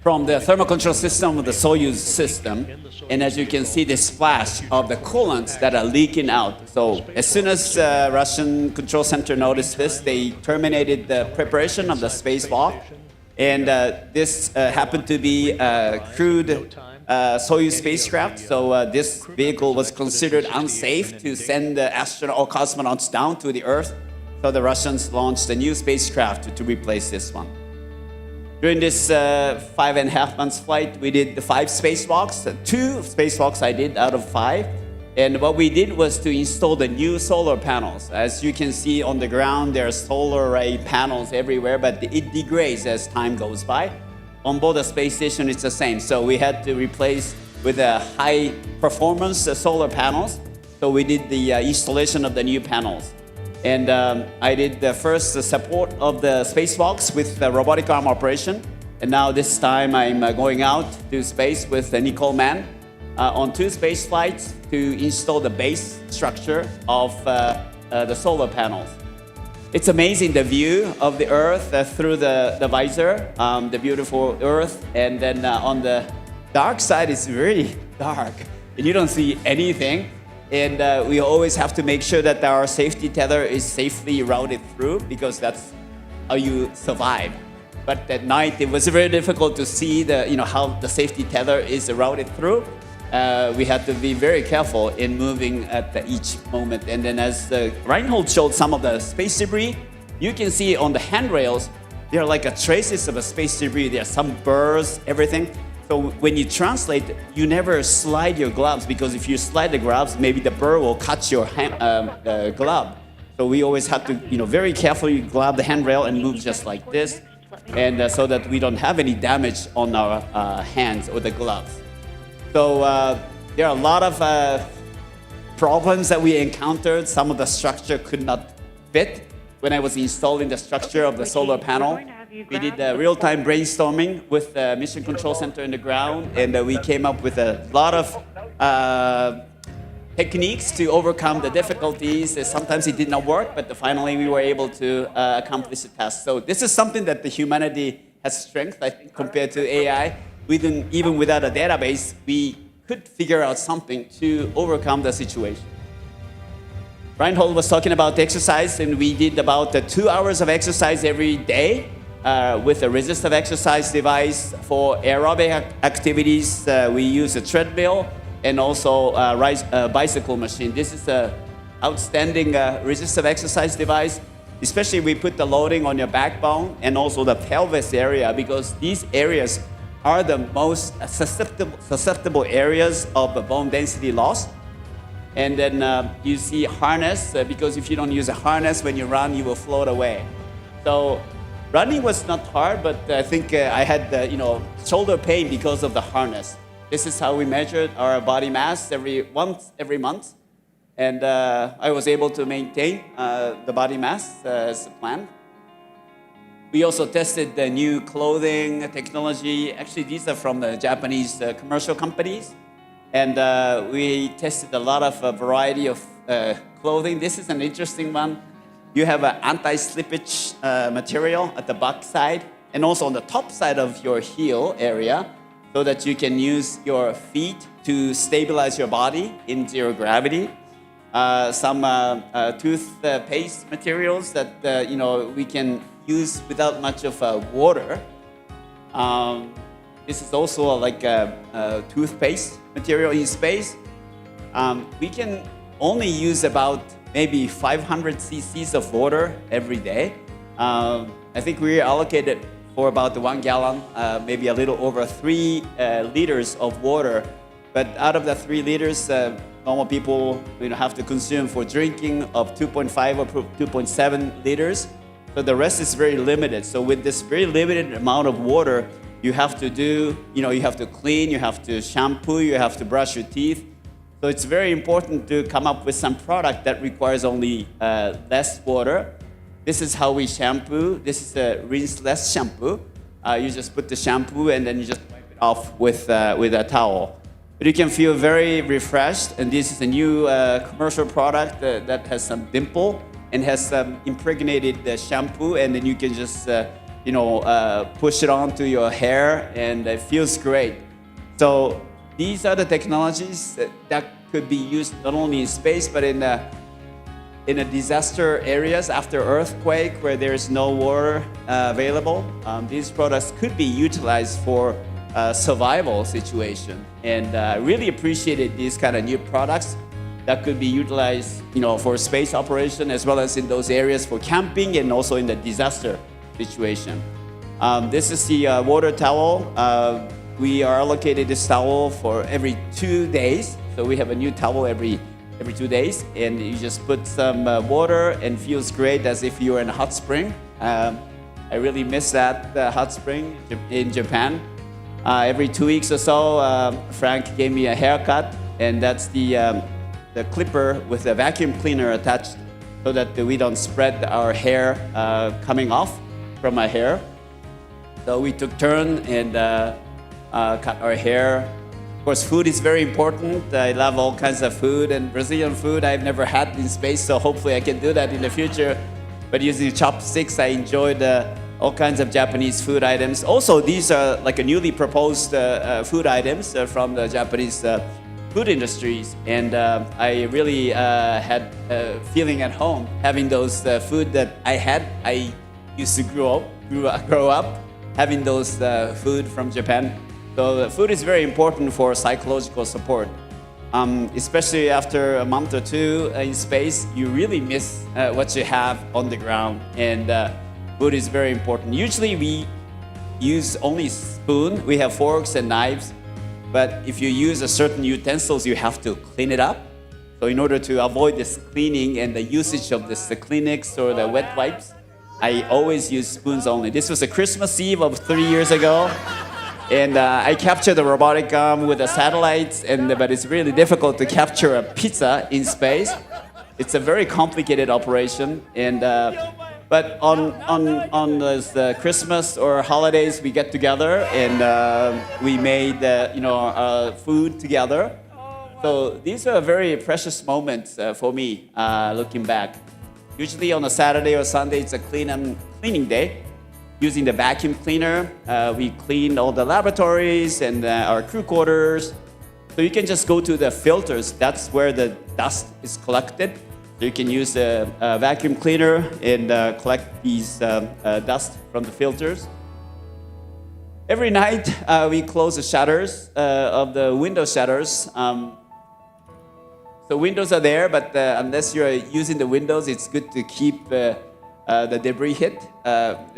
from the thermal control system of the Soyuz system. And as you can see, the splash of the coolants that are leaking out. So as soon as Russian control center noticed this, they terminated the preparation of the spacewalk. And this happened to be crewed Soyuz spacecraft, so this vehicle was considered unsafe to send the astronaut or cosmonauts down to the Earth. So the Russians launched a new spacecraft to replace this one. During this 5.5 months flight, we did the 5 spacewalks. 2 spacewalks I did out of 5. And what we did was to install the new solar panels. As you can see on the ground, there are solar array panels everywhere, but it degrades as time goes by. On board the space station, it's the same. So we had to replace with a high performance solar panels. So we did the installation of the new panels. And I did the first support of the spacewalks with the robotic arm operation. And now this time I'm going out to space with Nicole Mann. on 2 space flights to install the base structure of the solar panels. It's amazing the view of the Earth through the visor, the beautiful Earth, and then on the dark side it's very dark and you don't see anything. And we always have to make sure that our safety tether is safely routed through, because that's how you survive. But at night it was very difficult to see how the safety tether is routed through. We had to be very careful in moving at each moment. And then as Reinhold showed some of the space debris, you can see on the handrails, there are like traces of a space debris. There are some burrs, everything. So when you translate, you never slide your gloves, because if you slide the gloves, maybe the burr will cut your glove. So we always have to, very carefully grab the handrail and move just like this, and so that we don't have any damage on our hands or the gloves. So there are a lot of problems that we encountered. Some of the structure could not fit. When I was installing the structure of the solar panel, we did real-time brainstorming with the Mission Control Center in the ground, and we came up with a lot of techniques to overcome the difficulties. Sometimes it did not work, but finally we were able to accomplish the task. So this is something that the humanity has strength, I think, compared to AI. Even without a database, we could figure out something to overcome the situation. Reinhold was talking about exercise, and we did about 2 hours of exercise every day with a resistive exercise device. For aerobic activities, we use a treadmill and also a bicycle machine. This is an outstanding resistive exercise device. Especially we put the loading on your backbone and also the pelvis area, because these areas are the most susceptible areas of bone density loss. And then you see harness, because if you don't use a harness when you run, you will float away. So running was not hard, but I think I had shoulder pain because of the harness. This is how we measured our body mass every month. And I was able to maintain the body mass as planned. We also tested the new clothing technology. Actually, these are from the Japanese commercial companies. And we tested a lot of variety of clothing. This is an interesting one. You have an anti-slippage material at the back side and also on the top side of your heel area, so that you can use your feet to stabilize your body in zero gravity. Some toothpaste materials that we can use without much of water. This is also like a toothpaste material in space. We can only use about maybe 500 cc's of water every day. I think we allocated for about 1 gallon, maybe a little over 3 liters of water. But out of the 3 liters, normal people have to consume for drinking of 2.5 or 2.7 liters. So the rest is very limited. So with this very limited amount of water, you have to do, you have to clean, you have to shampoo, you have to brush your teeth. So it's very important to come up with some product that requires only less water. This is how we shampoo. This is a rinse-less shampoo. You just put the shampoo and then you just wipe it off with a towel. But you can feel very refreshed. And this is a new commercial product that has some dimple and has some impregnated shampoo, and then you can just push it onto your hair, and it feels great. So these are the technologies that could be used not only in space, but in a disaster areas after earthquake where there is no water available. These products could be utilized for survival situation, and I really appreciated these kind of new products that could be utilized, for space operation, as well as in those areas for camping and also in the disaster situation. This is the water towel. We are allocated this towel for every 2 days. So we have a new towel every 2 days, and you just put some water and feels great as if you were in a hot spring. I really miss that hot spring in Japan. Every 2 weeks or so, Frank gave me a haircut, and that's the clipper with a vacuum cleaner attached, so that we don't spread our hair coming off from our hair. So we took turn and cut our hair course, food is very important. I love all kinds of food, and Brazilian food I've never had in space, so hopefully I can do that in the future. But using chopsticks, I enjoyed all kinds of Japanese food items. Also, these are like a newly proposed food items from the Japanese food industries, and I really had a feeling at home having those food that I used to grow up having those food from Japan. So the food is very important for psychological support. Especially after a month or two in space, you really miss what you have on the ground, and food is very important. Usually we use only spoon. We have forks and knives, but if you use a certain utensils, you have to clean it up. So in order to avoid this cleaning and the usage of the Kleenex or the wet wipes, I always use spoons only. This was a Christmas Eve of 3 years ago. And I captured the robotic arm with the satellites, but it's really difficult to capture a pizza in space. It's a very complicated operation. But on this Christmas or holidays, we get together and we made food together. So these are very precious moments for me, looking back. Usually on a Saturday or Sunday, it's a cleaning day. Using the vacuum cleaner, we cleaned all the laboratories and our crew quarters. So you can just go to the filters. That's where the dust is collected. So you can use a vacuum cleaner and collect these dust from the filters. Every night, we close the shutters of the window shutters. So windows are there, but unless you're using the windows, it's good to keep the debris hit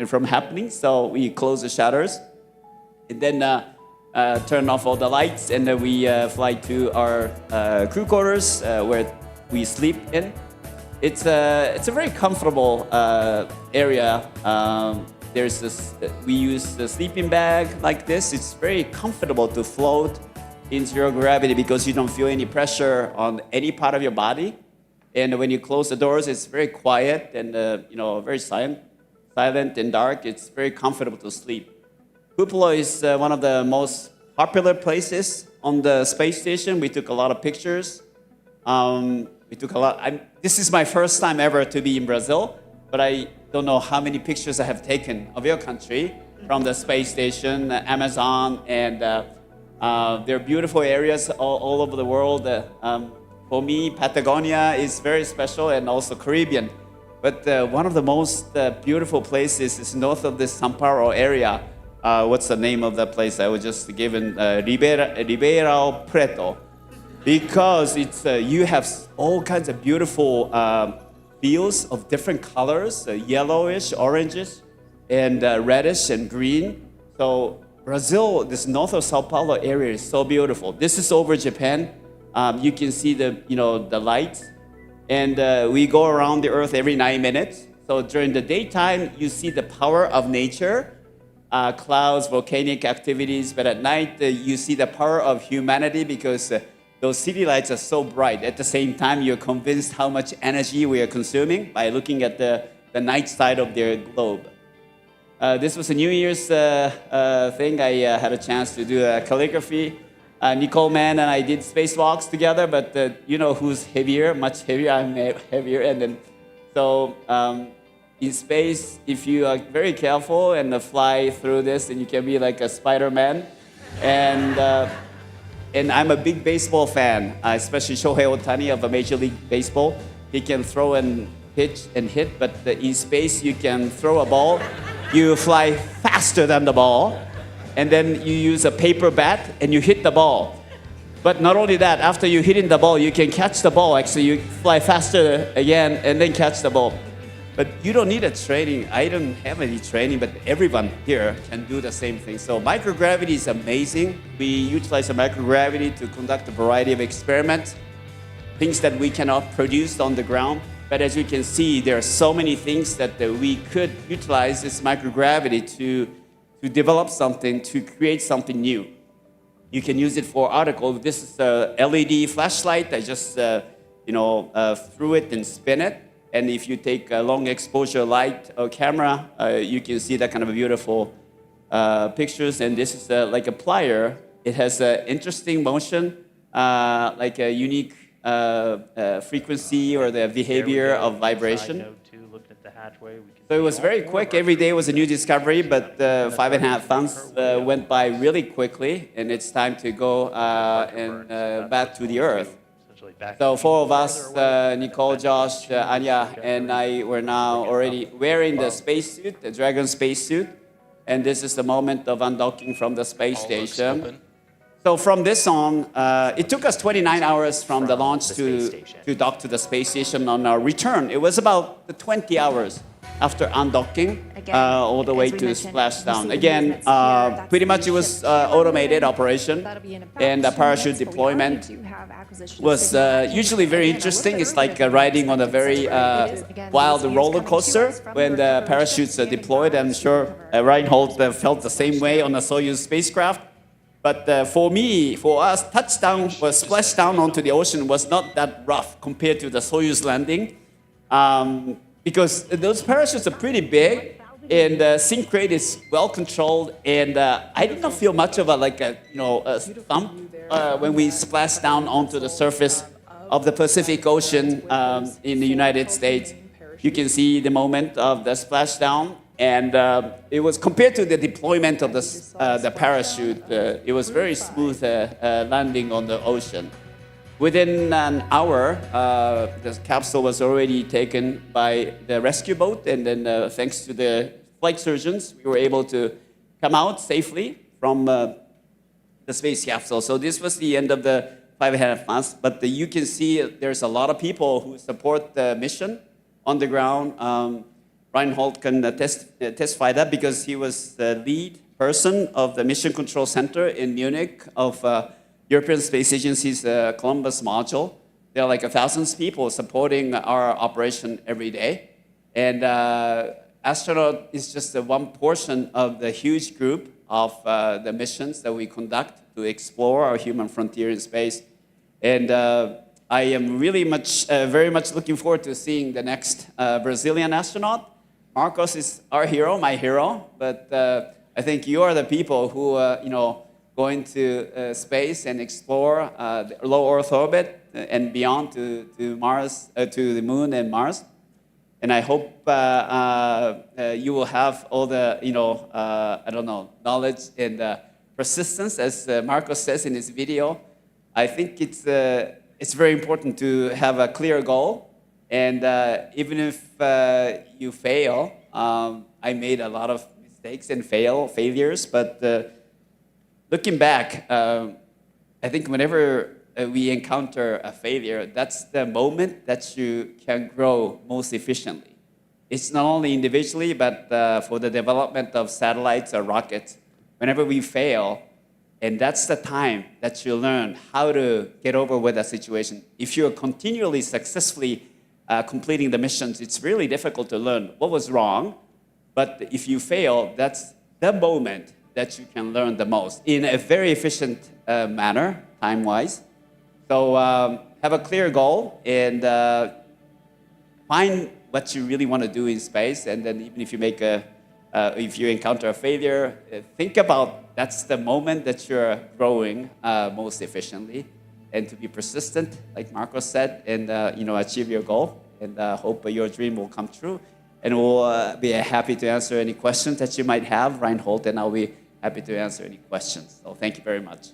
from happening. So we close the shutters and then turn off all the lights, and then we fly to our crew quarters where we sleep in. It's a very comfortable area. There's this, we use the sleeping bag like this. It's very comfortable to float in zero gravity because you don't feel any pressure on any part of your body. And when you close the doors, it's very quiet and very silent and dark. It's very comfortable to sleep. Cupola is one of the most popular places on the space station. We took a lot of pictures. This is my first time ever to be in Brazil, but I don't know how many pictures I have taken of your country from the space station, Amazon, and there are beautiful areas all over the world. For me, Patagonia is very special, and also Caribbean. But one of the most beautiful places is north of the São Paulo area. What's the name of that place? I was just given Ribeirão Preto. Because it's you have all kinds of beautiful fields of different colors, yellowish, oranges, and reddish and green. So Brazil, this north of São Paulo area is so beautiful. This is over Japan. You can see the lights, and we go around the Earth every 9 minutes. So during the daytime, you see the power of nature, clouds, volcanic activities. But at night, you see the power of humanity because those city lights are so bright. At the same time, you're convinced how much energy we are consuming by looking at the night side of their globe. This was a New Year's thing. I had a chance to do a calligraphy. Nicole Mann and I did spacewalks together, but who's heavier, much heavier, I'm heavier. And then, so in space, if you are very careful and fly through this, then you can be like a Spider-Man. And I'm a big baseball fan, especially Shohei Ohtani of a Major League Baseball. He can throw and pitch and hit, but in space, you can throw a ball. You fly faster than the ball. And then you use a paper bat and you hit the ball. But not only that, after you hitting the ball, you can catch the ball. Actually, you fly faster again and then catch the ball. But you don't need a training. I don't have any training, but everyone here can do the same thing. So microgravity is amazing. We utilize the microgravity to conduct a variety of experiments, things that we cannot produce on the ground. But as you can see, there are so many things that we could utilize this microgravity to develop something, to create something new. You can use it for article. This is a LED flashlight. I just threw it and spin it. And if you take a long exposure light or camera, you can see that kind of beautiful pictures. And this is like a plier It has an interesting motion, like a unique frequency or the behavior of vibration. So it was very quick. Every day was a new discovery, but 5.5 months went by really quickly, and it's time to go back to the Earth. So 4 of us, Nicole, Josh, Anya, and I were now already wearing the spacesuit, the Dragon spacesuit, and this is the moment of undocking from the space station. So from this on, it took us 29 hours from the launch to dock to the space station. On our return, it was about 20 hours after undocking all the way to splashdown. Again, pretty much it was automated operation, and the parachute deployment was usually very interesting. It's like riding on a very wild roller coaster when the parachutes are deployed. I'm sure Reinhold felt the same way on the Soyuz spacecraft. But for us, touchdown was splashdown onto the ocean was not that rough compared to the Soyuz landing, because those parachutes are pretty big, and the sink rate is well controlled. And I did not feel much of a thump when we splashed down onto the surface of the Pacific Ocean in the United States. You can see the moment of the splashdown. And it was compared to the deployment of the parachute, it was very smooth landing on the ocean. Within an hour, the capsule was already taken by the rescue boat, and then thanks to the flight surgeons, we were able to come out safely from the space capsule. So this was the end of the 5.5 months, but you can see there's a lot of people who support the mission on the ground. Reinhold can testify that because he was the lead person of the Mission Control Center in Munich of European Space Agency's Columbus module. There are like 1,000 people supporting our operation every day. And astronaut is just one portion of the huge group of the missions that we conduct to explore our human frontier in space. And I am really very much looking forward to seeing the next Brazilian astronaut. Marcos is our hero, my hero, but I think you are the people who, going to space and explore the low Earth orbit and beyond to Mars, to the Moon and Mars. And I hope you will have all the, knowledge and persistence, as Marcos says in his video. I think it's very important to have a clear goal. And even if you fail, I made a lot of mistakes and failures, but looking back, I think whenever we encounter a failure, that's the moment that you can grow most efficiently. It's not only individually, but for the development of satellites or rockets. Whenever we fail, and that's the time that you learn how to get over with a situation. If you're continually successfully completing the missions, it's really difficult to learn what was wrong. But if you fail, that's the moment that you can learn the most in a very efficient manner, time-wise. So have a clear goal and find what you really want to do in space. And then even if you if you encounter a failure, think about that's the moment that you're growing most efficiently. And to be persistent, like Marcos said, and achieve your goal, and hope your dream will come true. And we'll be happy to answer any questions that you might have, Reinhold, and I'll be happy to answer any questions. So thank you very much.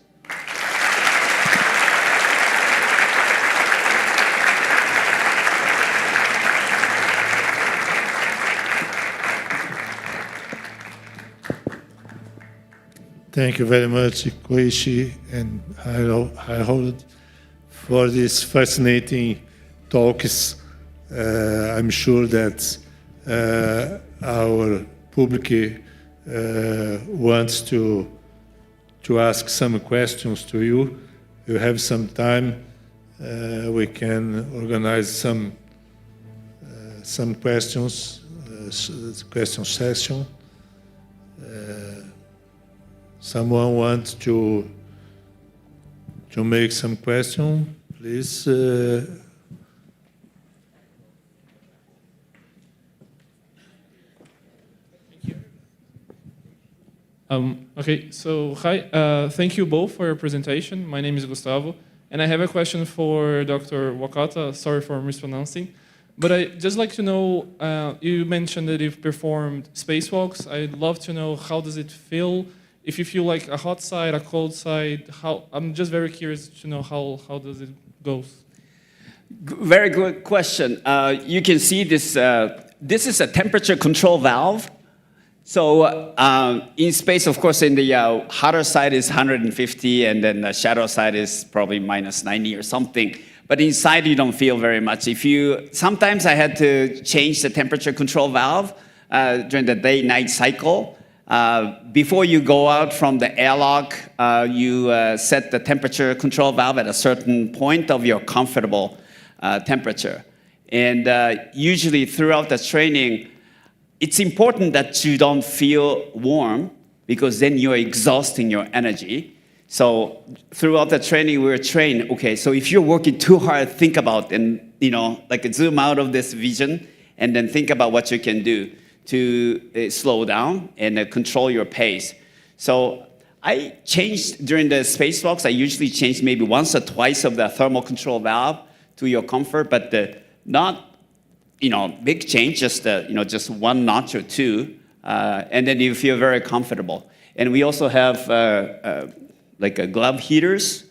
Thank you very much, Koichi and Reinhold, for these fascinating talks. I'm sure that our public wants to ask some questions to you. You have some time. We can organize some questions, question session. Someone wants to make some question, please. Okay, so hi, thank you both for your presentation. My name is Gustavo, and I have a question for Dr. Wakata. Sorry for mispronouncing, but I'd just like to know, you mentioned that you've performed spacewalks. I'd love to know, how does it feel? If you feel like a hot side, a cold side, I'm just very curious to know how does it go? Very good question. You can see this, this is a temperature control valve. So in space, of course, in the hotter side is 150, and then the shadow side is probably minus 90 or something. But inside, you don't feel very much. Sometimes I had to change the temperature control valve during the day-night cycle. Before you go out from the airlock, you set the temperature control valve at a certain point of your comfortable temperature. And usually throughout the training, it's important that you don't feel warm, because then you're exhausting your energy. So throughout the training, we were trained, okay, so if you're working too hard, think about, and like zoom out of this vision, and then think about what you can do to slow down and control your pace. So I changed during the spacewalks. I usually change maybe once or twice of the thermal control valve to your comfort, but not big change, just one notch or two, and then you feel very comfortable. And we also have like glove heaters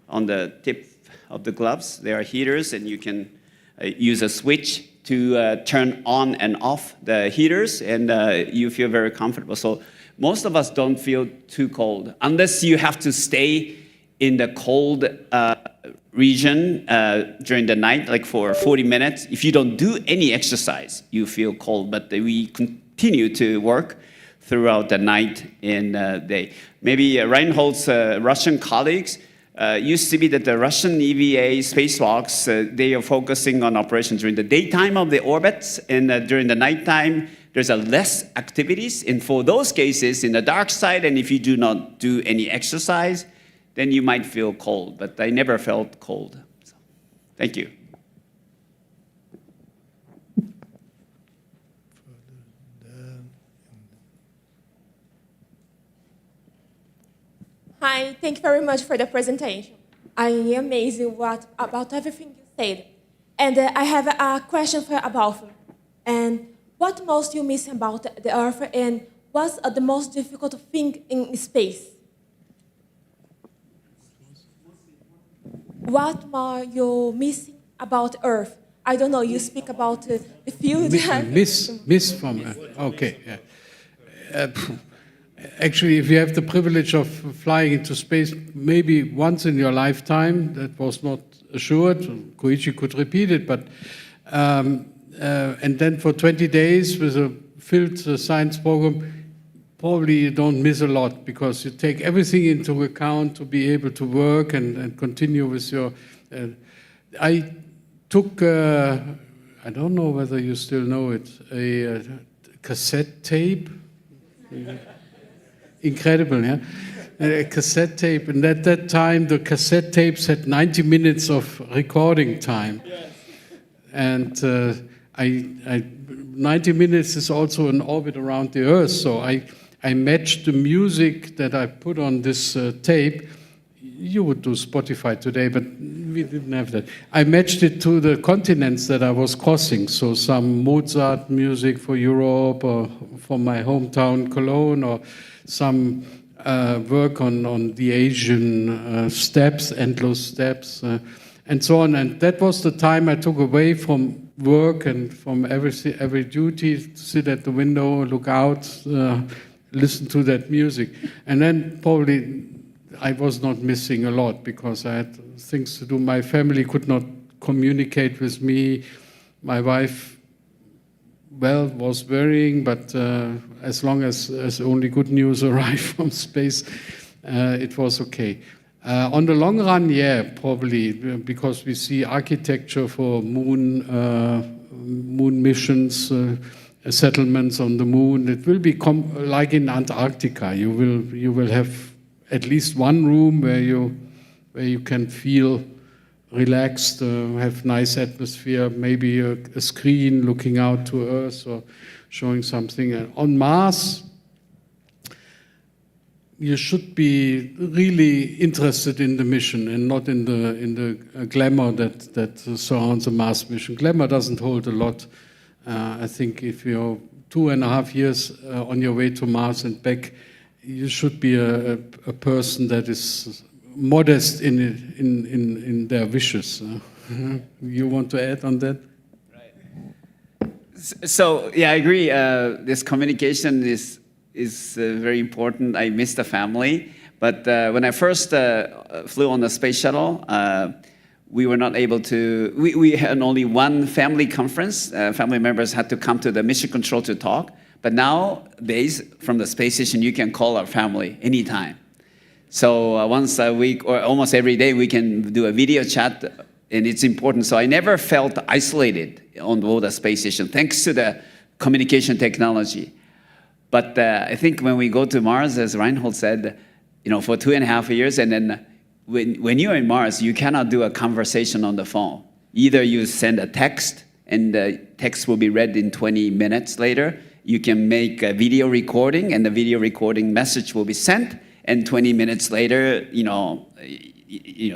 on the tip of the gloves. There are heaters, and you can use a switch to turn on and off the heaters, and you feel very comfortable. So most of us don't feel too cold, unless you have to stay in the cold region during the night, like for 40 minutes. If you don't do any exercise, you feel cold, but we continue to work throughout the night and day. Maybe Reinhold's Russian colleagues used to be that the Russian EVA spacewalks, they are focusing on operations during the daytime of the orbits, and during the nighttime, there's less activities. And for those cases, in the dark side, and if you do not do any exercise, then you might feel cold, but I never felt cold. So, thank you. Hi, thank you very much for the presentation. I am amazed about everything you said. And I have a question about you. And what most you miss about the Earth, and what's the most difficult thing in space? What more you missing about Earth? I don't know, you speak about the field. Miss from Earth. Okay, yeah. Actually, if you have the privilege of flying into space maybe once in your lifetime, that was not assured, Koichi could repeat it, but and then for 20 days with a filled science program, probably you don't miss a lot, because you take everything into account to be able to work and continue with your... I took, I don't know whether you still know it, a cassette tape. Incredible, yeah? A cassette tape, and at that time the cassette tapes had 90 minutes of recording time. Yes. And 90 minutes is also an orbit around the Earth, so I matched the music that I put on this tape. You would do Spotify today, but we didn't have that. I matched it to the continents that I was crossing, so some Mozart music for Europe, or for my hometown Cologne, or some work on the Asian steppes, endless steppes, and so on. And that was the time I took away from work and from every duty, to sit at the window, look out, listen to that music. And then probably I was not missing a lot, because I had things to do. My family could not communicate with me. My wife, well, was worrying, but as long as only good news arrived from space, it was okay. On the long run, yeah, probably, because we see architecture for moon missions, settlements on the moon. It will be like in Antarctica. You will have at least one room where you can feel relaxed, have nice atmosphere, maybe a screen looking out to Earth or showing something. On Mars, you should be really interested in the mission and not in the glamour that surrounds a Mars mission. Glamour doesn't hold a lot. I think if you're 2.5 years on your way to Mars and back, you should be a person that is modest in their wishes. You want to add on that? So yeah, I agree. This communication is very important. I miss the family, but when I first flew on the space shuttle, we were not able to. We had only one family conference. Family members had to come to the mission control to talk. But nowadays, from the space station, you can call our family anytime. So once a week or almost every day, we can do a video chat, and it's important. So I never felt isolated on board the space station, thanks to the communication technology. But I think when we go to Mars, as Reinhold said, for 2.5 years, and then when you're in Mars, you cannot do a conversation on the phone. Either you send a text, and the text will be read in 20 minutes later. You can make a video recording, and the video recording message will be sent, and 20 minutes later,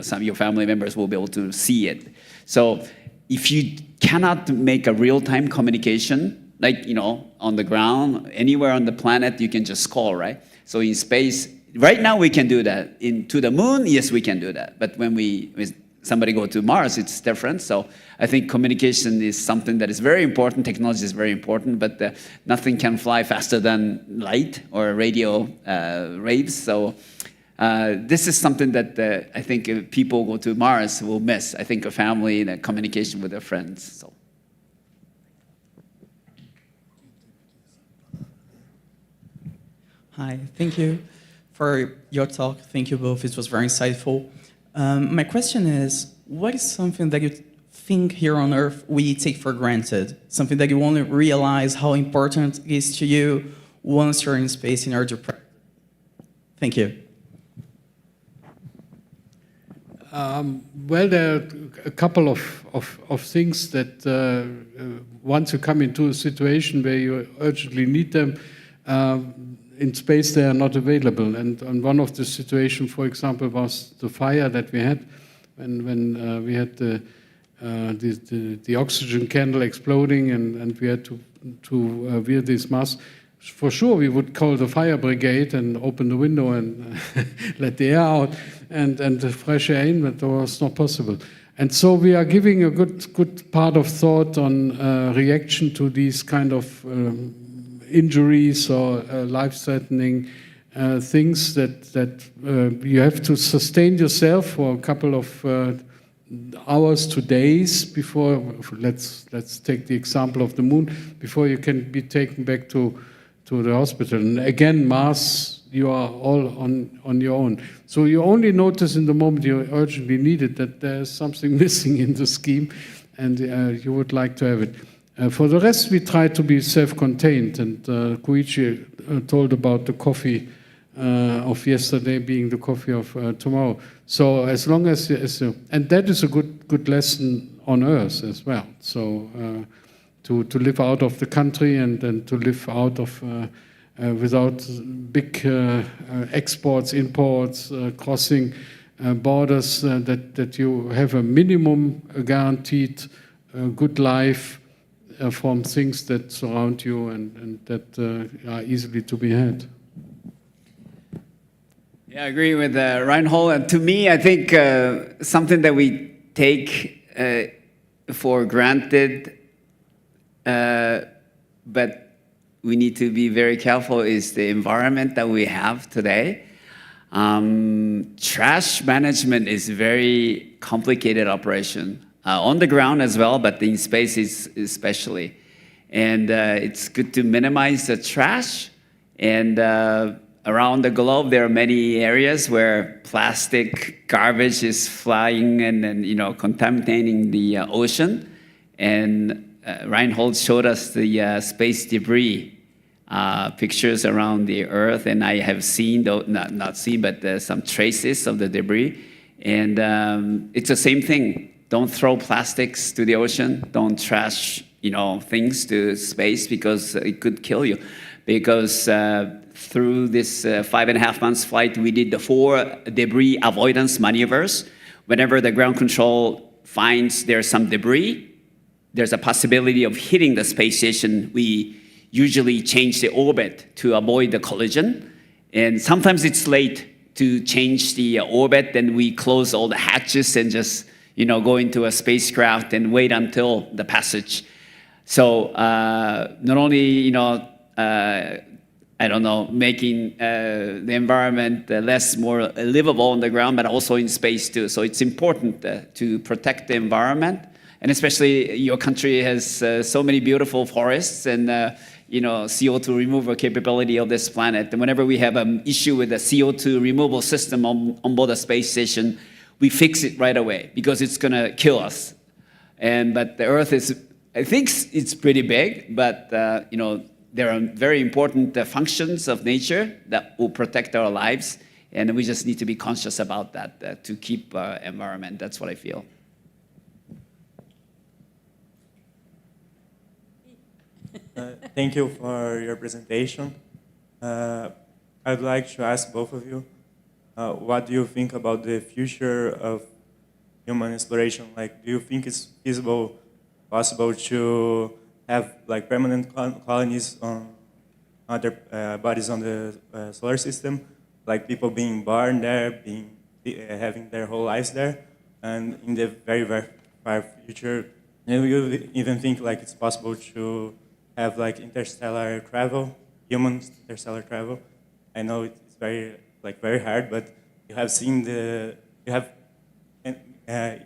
some of your family members will be able to see it. So if you cannot make a real-time communication, like, on the ground, anywhere on the planet, you can just call, right? So in space, right now we can do that. To the moon, yes, we can do that. But when somebody go to Mars, it's different. So I think communication is something that is very important. Technology is very important, but nothing can fly faster than light or radio waves. So this is something that I think if people go to Mars will miss. I think a family, the communication with their friends. So. Hi, thank you for your talk. Thank you both. It was very insightful. My question is, what is something that you think here on Earth we take for granted? Something that you only realize how important it is to you once you're in space in order to practice? Thank you. Well, there are a couple of things that once you come into a situation where you urgently need them, in space they are not available. And one of the situations, for example, was the fire that we had when we had the oxygen candle exploding and we had to wear this mask. For sure, we would call the fire brigade and open the window and let the air out and the fresh air in, but that was not possible. And so we are giving a good part of thought on reaction to these kind of injuries or life-threatening things that you have to sustain yourself for a couple of hours to days before. Let's take the example of the moon, before you can be taken back to the hospital. And again, Mars, you are all on your own. So you only notice in the moment you urgently need it that there's something missing in the scheme, and you would like to have it. For the rest, we try to be self-contained, and Koichi told about the coffee of yesterday being the coffee of tomorrow. So as long as and that is a good lesson on Earth as well. So to live out of the country and to live out of without big exports, imports, crossing borders, that you have a minimum guaranteed good life from things that surround you and that are easily to be had. Yeah, I agree with Reinhold. And to me, I think something that we take for granted, but we need to be very careful, is the environment that we have today. Trash management is a very complicated operation. On the ground as well, but in space especially. And it's good to minimize the trash. And around the globe, there are many areas where plastic garbage is flying and contaminating the ocean. And Reinhold showed us the space debris pictures around the Earth, and I have seen, though not seen, but some traces of the debris. And it's the same thing. Don't throw plastics to the ocean. Don't trash things to space because it could kill you. Because through this 5.5 months flight, we did the 4 debris avoidance maneuvers. Whenever the ground control finds there's some debris, there's a possibility of hitting the space station. We usually change the orbit to avoid the collision. And sometimes it's late to change the orbit, then we close all the hatches and just go into a spacecraft and wait until the passage. So not only making the environment more livable on the ground, but also in space too. So it's important to protect the environment, and especially your country has so many beautiful forests and CO2 removal capability of this planet. And whenever we have an issue with the CO2 removal system on board a space station, we fix it right away because it's going to kill us. But the Earth I think it's pretty big, but there are very important functions of nature that will protect our lives, and we just need to be conscious about that to keep our environment. That's what I feel. Thank you for your presentation. I'd like to ask both of you, what do you think about the future of human exploration? Like, do you think it's possible to have like permanent colonies on other bodies on the solar system, like people being born there, having their whole lives there, and in the very, very far future, do you even think like it's possible to have like interstellar travel, human interstellar travel? I know it's very hard, but you have seen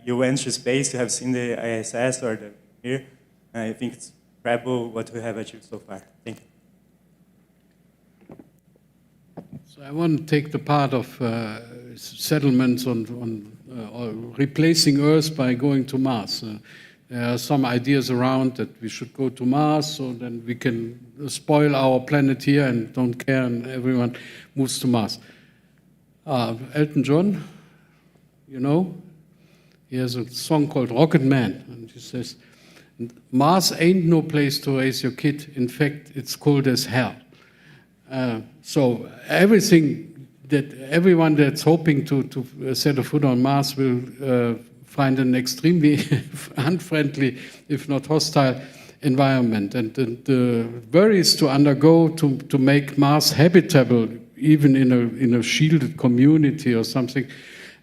you went to space, you have seen the ISS or the Mir, and I think it's incredible what we have achieved so far. Thank you. So I want to take the part of settlements on replacing Earth by going to Mars. There are some ideas around that we should go to Mars, so then we can spoil our planet here and don't care, and everyone moves to Mars. Elton John, he has a song called Rocket Man, and he says, Mars ain't no place to raise your kid. In fact, it's cold as hell. So everyone that's hoping to set a foot on Mars will find an extremely unfriendly, if not hostile, environment. And the worries to undergo to make Mars habitable, even in a shielded community or something,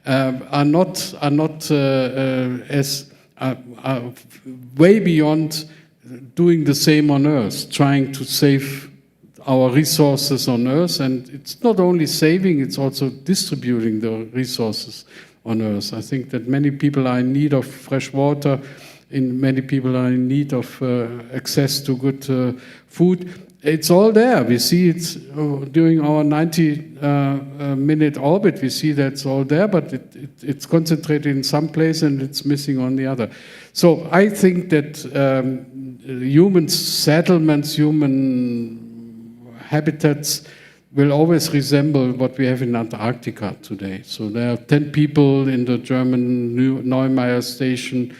are way beyond doing the same on Earth, trying to save our resources on Earth. And it's not only saving, it's also distributing the resources on Earth. I think that many people are in need of fresh water, and many people are in need of access to good food. It's all there. We see it during our 90-minute orbit. We see that's all there, but it's concentrated in some place and it's missing on the other. So I think that human settlements, human habitats will always resemble what we have in Antarctica today. So there are 10 people in the German Neumayer station.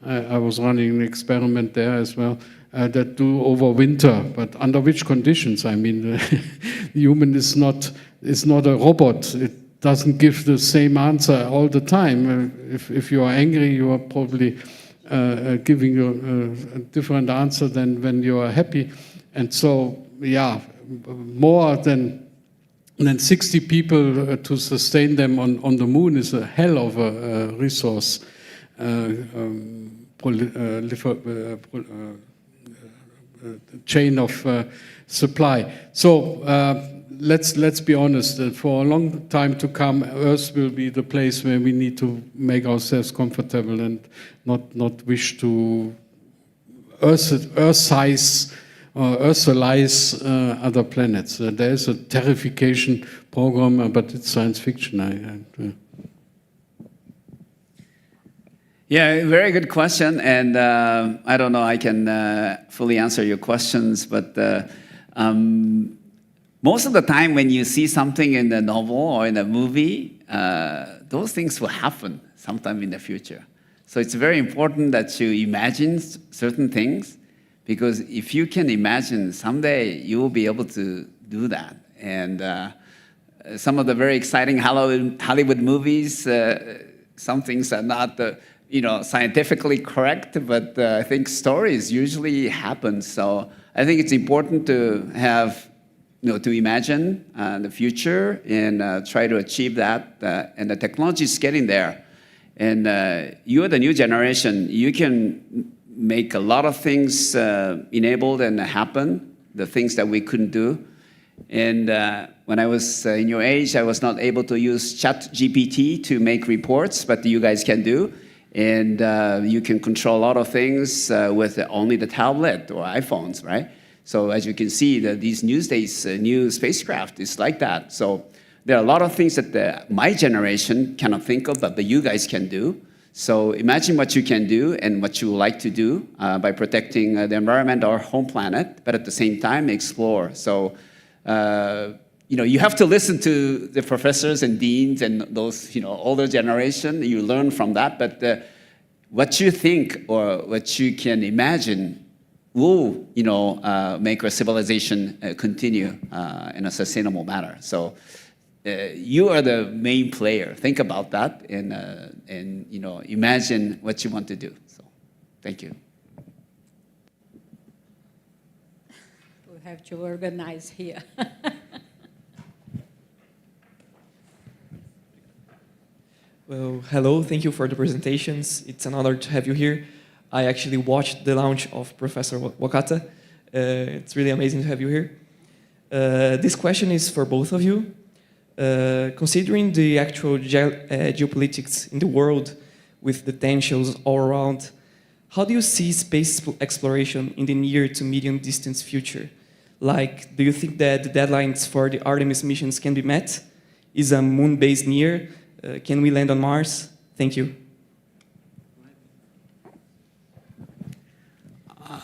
I was running an experiment there as well. That do over winter, but under which conditions? I mean, the human is not a robot. It doesn't give the same answer all the time. If you are angry, you are probably giving a different answer than when you are happy. And so, yeah, more than 60 people to sustain them on the moon is a hell of a resource. Chain of supply. So let's be honest. For a long time to come, Earth will be the place where we need to make ourselves comfortable and not wish to Earth-size or Earthalize other planets. There is a terrification program, but it's science fiction. Yeah, very good question, and I don't know I can fully answer your questions, but most of the time when you see something in the novel or in a movie, those things will happen sometime in the future. So it's very important that you imagine certain things, because if you can imagine, someday you will be able to do that. And some of the very exciting Hollywood movies, some things are not scientifically correct, but I think stories usually happen. So I think it's important to have, to imagine the future and try to achieve that. And the technology is getting there. And you're the new generation. You can make a lot of things enabled and happen, the things that we couldn't do. And when I was in your age, I was not able to use ChatGPT to make reports, but you guys can do. And you can control a lot of things with only the tablet or iPhones, right? So as you can see, these new spacecraft is like that. So there are a lot of things that my generation cannot think of, but you guys can do. So imagine what you can do and what you would like to do by protecting the environment, our home planet, but at the same time explore. So you have to listen to the professors and deans and those older generation. You learn from that, but what you think or what you can imagine will make our civilization continue in a sustainable manner. So you are the main player. Think about that and imagine what you want to do. So thank you. We have to organize here. Well, hello, thank you for the presentations. It's an honor to have you here. I actually watched the launch of Professor Wakata. It's really amazing to have you here. This question is for both of you. Considering the actual geopolitics in the world with the tensions all around, how do you see space exploration in the near to medium distance future? Like, do you think that the deadlines for the Artemis missions can be met? Is a moon base near? Can we land on Mars? Thank you.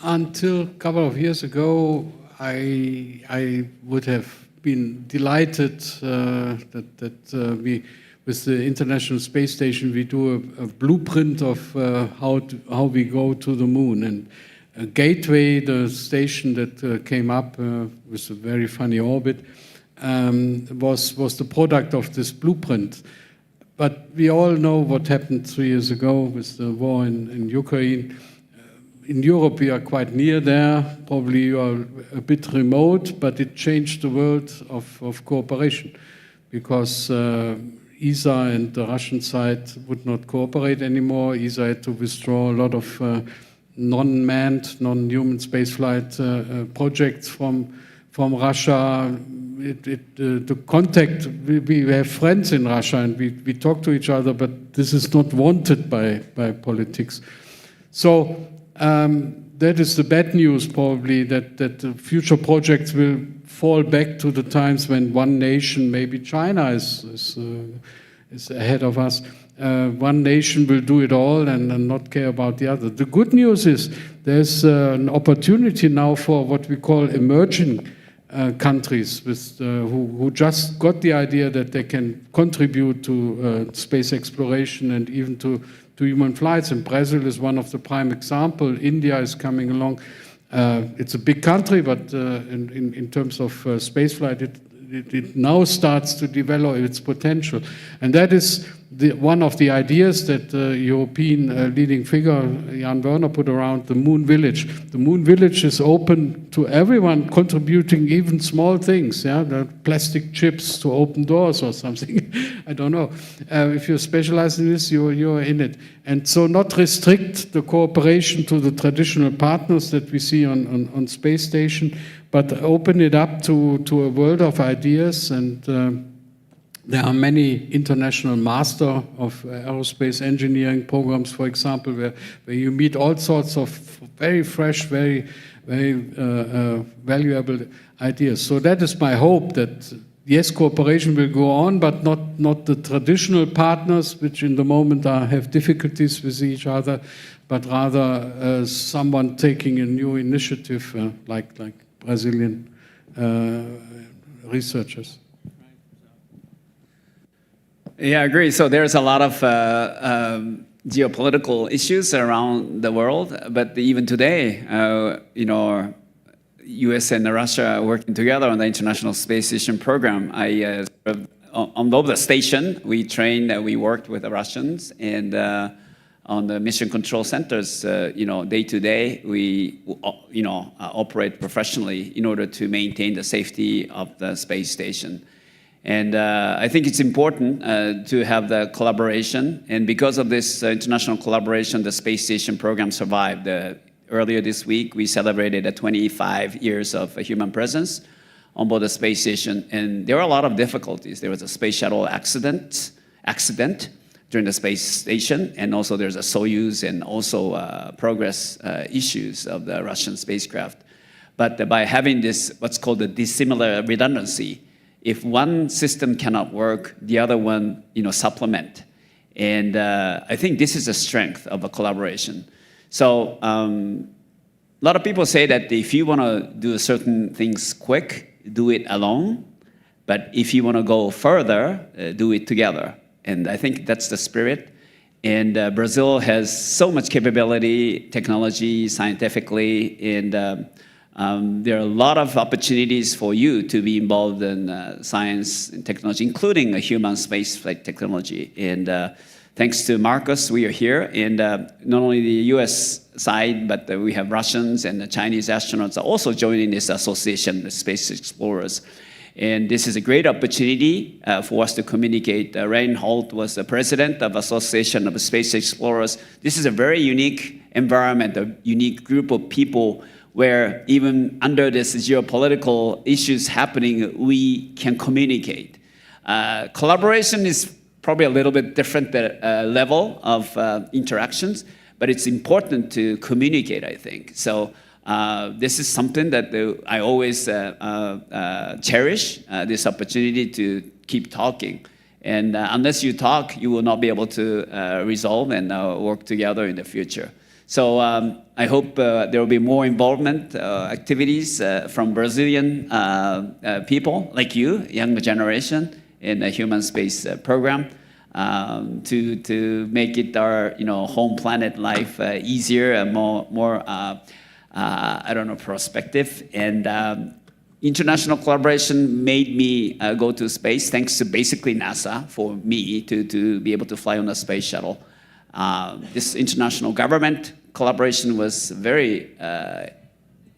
Until a couple of years ago, I would have been delighted that we, with the International Space Station, we do a blueprint of how we go to the moon. And Gateway, the station that came up with a very funny orbit, was the product of this blueprint. But we all know what happened 3 years ago with the war in Ukraine. In Europe, we are quite near there. Probably you are a bit remote, but it changed the world of cooperation because ESA and the Russian side would not cooperate anymore. ESA had to withdraw a lot of non-manned, non-human spaceflight projects from Russia. The contact, we have friends in Russia and we talk to each other, but this is not wanted by politics. So that is the bad news, probably, that the future projects will fall back to the times when one nation, maybe China is ahead of us, one nation will do it all and not care about the other. The good news is there's an opportunity now for what we call emerging countries with, who just got the idea that they can contribute to space exploration and even to human flights. And Brazil is one of the prime examples. India is coming along. It's a big country, but in terms of spaceflight, it now starts to develop its potential. And that is one of the ideas that the European leading figure, Jan Werner, put around the Moon Village. The Moon Village is open to everyone contributing even small things, the plastic chips to open doors or something. I don't know. If you specialize in this, you're in it. And so not restrict the cooperation to the traditional partners that we see on space station, but open it up to a world of ideas. And there are many international master of aerospace engineering programs, for example, where you meet all sorts of very fresh, very valuable ideas. So that is my hope, that yes, cooperation will go on, but not the traditional partners, which in the moment have difficulties with each other, but rather someone taking a new initiative, like Brazilian researchers. Yeah, I agree. So there's a lot of geopolitical issues around the world, but even today, U.S. and Russia are working together on the International Space Station program. On the station, we worked with the Russians, and on the mission control centers, day to day, we operate professionally in order to maintain the safety of the space station. And I think it's important to have the collaboration, and because of this international collaboration, the space station program survived. Earlier this week, we celebrated 25 years of human presence on board the space station, and there were a lot of difficulties. There was a space shuttle accident during the space station, and also there's a Soyuz and also progress issues of the Russian spacecraft. But by having this, what's called the dissimilar redundancy, if one system cannot work, the other one, supplement. And I think this is a strength of a collaboration. So a lot of people say that if you want to do certain things quick, do it alone. But if you want to go further, do it together. And I think that's the spirit. And Brazil has so much capability, technology, scientifically, and there are a lot of opportunities for you to be involved in science and technology, including human spaceflight technology. And thanks to Marcus, we are here. And not only the US side, but we have Russians and the Chinese astronauts are also joining this association, the Space Explorers. And this is a great opportunity for us to communicate. Reinhold was the president of Association of Space Explorers. This is a very unique environment, a unique group of people where even under this geopolitical issues happening, we can communicate. Collaboration is probably a little bit different level of interactions, but it's important to communicate, I think. So this is something that I always cherish, this opportunity to keep talking. And unless you talk, you will not be able to resolve and work together in the future. So I hope there will be more involvement activities from Brazilian people like you, younger generation, in the human space program to make it our home planet life easier and more prospective. And international collaboration made me go to space, thanks to basically NASA, for me to be able to fly on a space shuttle. This international government collaboration was very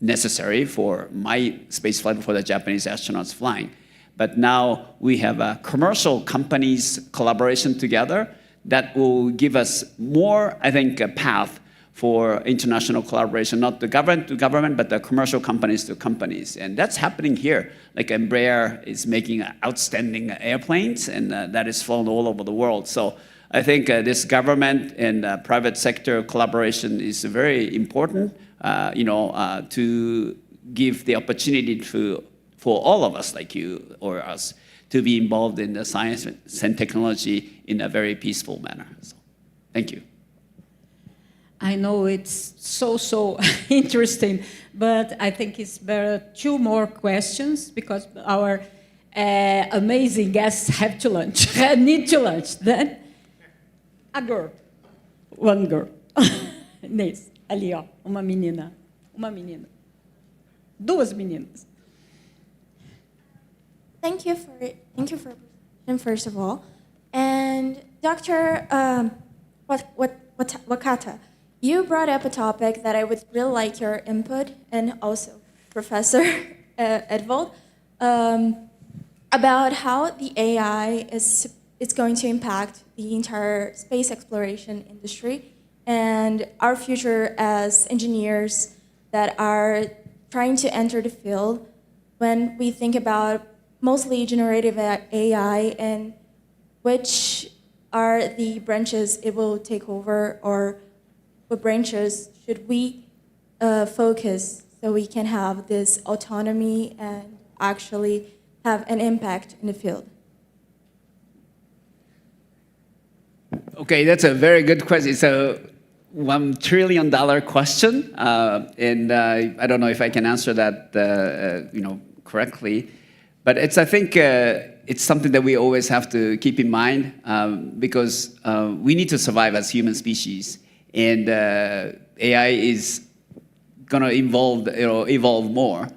necessary for my space flight for the Japanese astronauts flying. But now we have a commercial companies collaboration together that will give us more, I think, a path for international collaboration, not the government to government, but the commercial companies to companies. And that's happening here. Like Embraer is making outstanding airplanes, and that is flown all over the world. So I think this government and private sector collaboration is very important, to give the opportunity for all of us, like you or us, to be involved in the science and technology in a very peaceful manner. So, thank you. I know it's so interesting, but I think it's better 2 more questions because our amazing guests have to lunch, need to lunch. Then, a girl, one girl, Inês, ali ó, uma menina, 2 meninas. Thank you for first of all, and Dr. Wakata, you brought up a topic that I would really like your input, and also Professor Ewald, about how the AI is going to impact the entire space exploration industry and our future as engineers that are trying to enter the field when we think about mostly generative AI and which are the branches it will take over, or what branches should we focus so we can have this autonomy and actually have an impact in the field? Okay, that's a very good question. It's a $1 trillion question, and I don't know if I can answer that correctly. But it's, I think, it's something that we always have to keep in mind because we need to survive as human species, and AI is going to evolve more.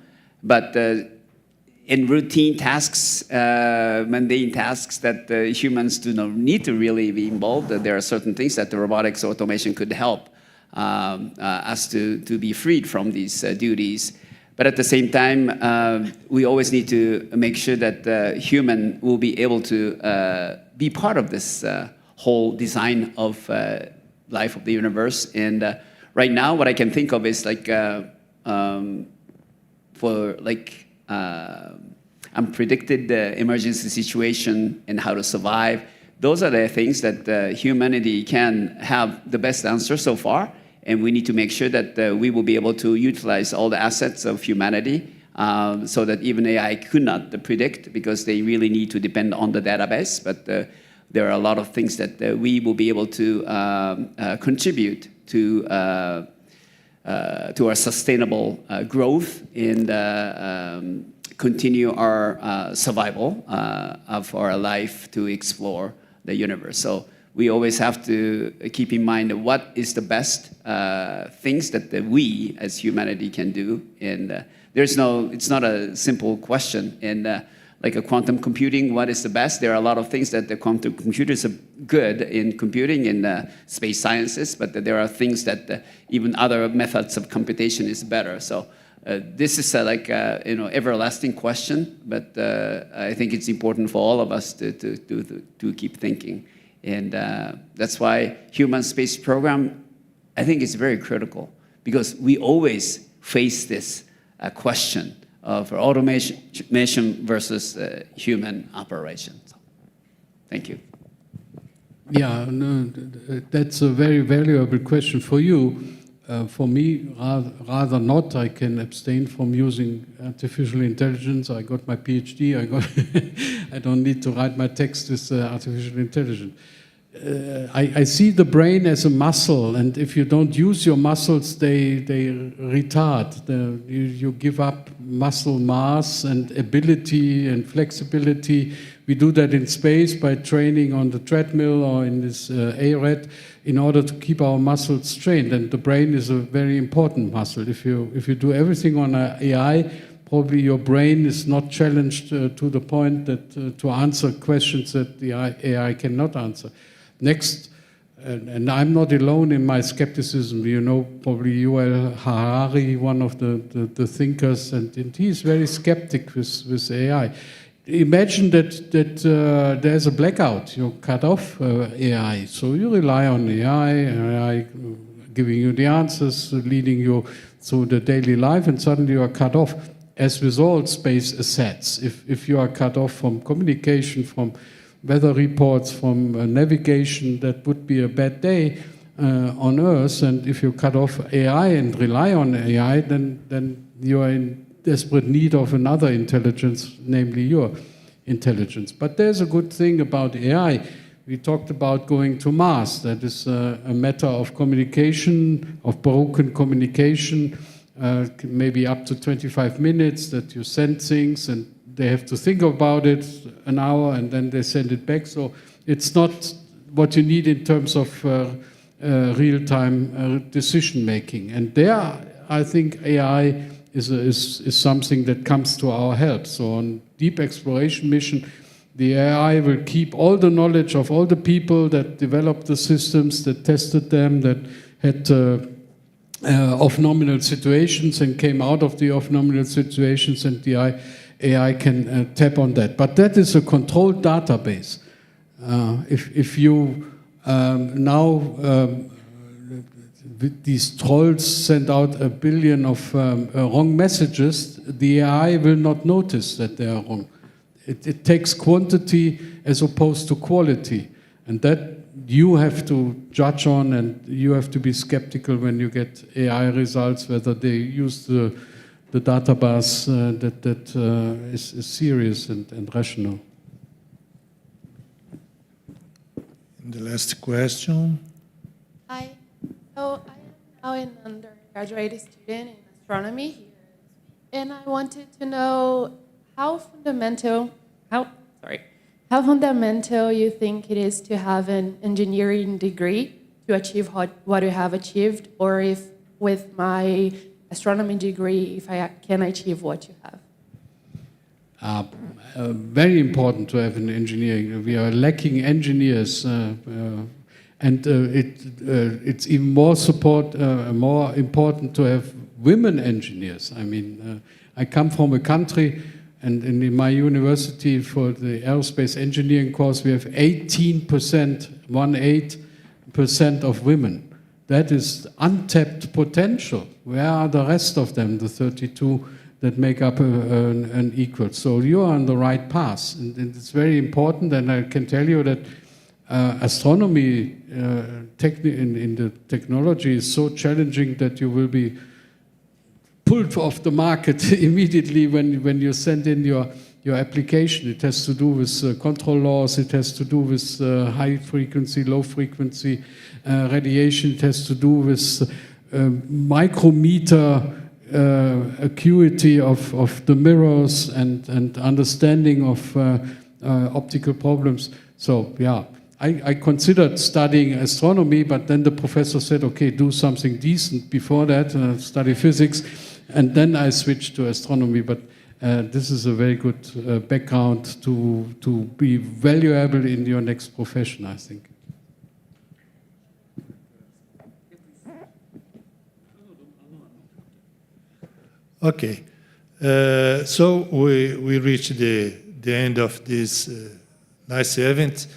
But in routine tasks, mundane tasks that humans do not need to really be involved, there are certain things that the robotics automation could help us to be freed from these duties. But at the same time, we always need to make sure that the human will be able to be part of this whole design of life of the universe. And right now, what I can think of is like unpredicted emergency situation and how to survive. Those are the things that humanity can have the best answer so far, and we need to make sure that we will be able to utilize all the assets of humanity so that even AI could not predict, because they really need to depend on the database. But there are a lot of things that we will be able to contribute to our sustainable growth and continue our survival of our life to explore the universe. So we always have to keep in mind what is the best things that we as humanity can do. And it's not a simple question. And like a quantum computing, what is the best? There are a lot of things that the quantum computers are good in computing in space sciences, but there are things that even other methods of computation is better. So this is everlasting question, but I think it's important for all of us to keep thinking. And that's why human space program, I think, is very critical, because we always face this question of automation versus human operations. Thank you. Yeah, no, that's a very valuable question for you. For me, rather not. I can abstain from using artificial intelligence. I got my PhD. I don't need to write my text with artificial intelligence. I see the brain as a muscle, and if you don't use your muscles, they retard. You give up muscle mass and ability and flexibility. We do that in space by training on the treadmill or in this ARED in order to keep our muscles trained. And the brain is a very important muscle. If you do everything on AI, probably your brain is not challenged to the point that to answer questions that the AI cannot answer. Next, and I'm not alone in my skepticism. You know, probably Yuval Harari, one of the thinkers, and he's very skeptic with AI. Imagine that there's a blackout. You cut off AI, so you rely on AI giving you the answers, leading you through the daily life, and suddenly you are cut off. As with all space assets, if you are cut off from communication, from weather reports, from navigation, that would be a bad day on Earth. And if you cut off AI and rely on AI, then you are in desperate need of another intelligence, namely your intelligence. But there's a good thing about AI. We talked about going to Mars. That is a matter of communication, of broken communication, maybe up to 25 minutes that you send things and they have to think about it an hour and then they send it back. So it's not what you need in terms of real-time decision making. And there, I think AI is something that comes to our help. So on deep exploration mission, the AI will keep all the knowledge of all the people that developed the systems, that tested them, that had off-nominal situations and came out of the off-nominal situations, and the AI can tap on that. But that is a controlled database. If you these trolls send out 1 billion of wrong messages, the AI will not notice that they are wrong. It takes quantity as opposed to quality. And that you have to judge on, and you have to be skeptical when you get AI results, whether they use the database that is serious and rational. And the last question. Hi. So I am now an undergraduate student in astronomy here, and I wanted to know how sorry, how fundamental you think it is to have an engineering degree to achieve what you have achieved, or if with my astronomy degree, if I can achieve what you have? Very important to have an engineering. We are lacking engineers, and it's even more important to have women engineers. I mean, I come from a country, and in my university for the aerospace engineering course, we have 18%, 18% of women. That is untapped potential. Where are the rest of them, the 32 that make up an equal? So you are on the right path, and it's very important. And I can tell you that astronomy in the technology is so challenging that you will be pulled off the market immediately when you send in your application. It has to do with control laws, it has to do with high frequency, low frequency radiation, it has to do with micrometer acuity of the mirrors and understanding of optical problems. So yeah, I considered studying astronomy, but then the professor said, okay, do something decent before that, study physics, and then I switched to astronomy. But this is a very good background to be valuable in your next profession, I think. Okay, so we reached the end of this nice event.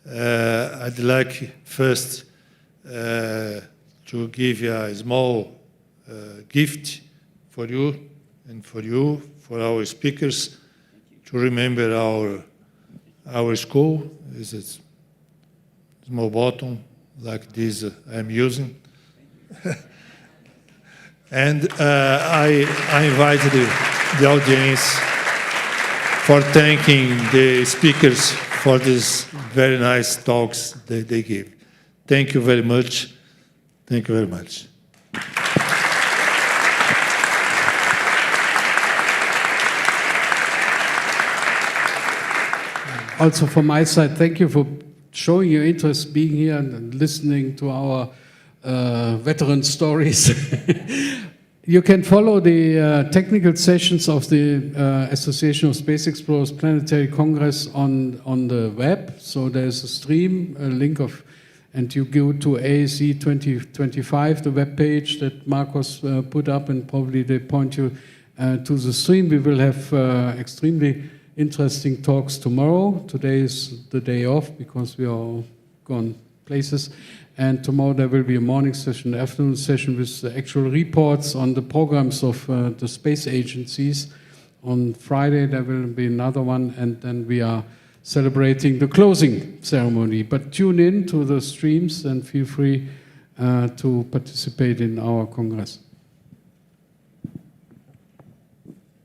I'd like first to give you a small gift for you and for our speakers, to remember our school. Is a small bottle like this I'm using. And I invite the audience for thanking the speakers for these very nice talks that they gave. Thank you very much. Thank you very much. Also from my side, thank you for showing your interest, being here and listening to our veteran stories. You can follow the technical sessions of the Association of Space Explorers Planetary Congress on the web. So there's a stream, a link of, and you go to ASE 2025, the web page that Marcos put up, and probably they point you to the stream. We will have extremely interesting talks tomorrow. Today is the day off because we are all gone places. And tomorrow there will be a morning session, an afternoon session with the actual reports on the programs of the space agencies. On Friday there will be another one, and then we are celebrating the closing ceremony. But tune in to the streams and feel free to participate in our Congress.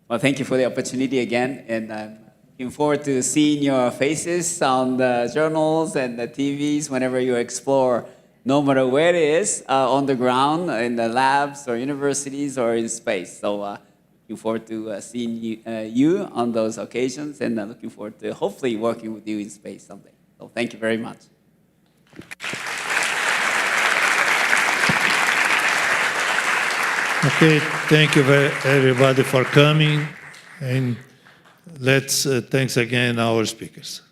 Well, thank you for the opportunity again, and I'm looking forward to seeing your faces on the journals and the TVs whenever you explore, no matter where it is, on the ground, in the labs or universities or in space. So looking forward to seeing you on those occasions, and looking forward to hopefully working with you in space someday. So thank you very much. Okay, thank you everybody for coming, and let's thanks again our speakers.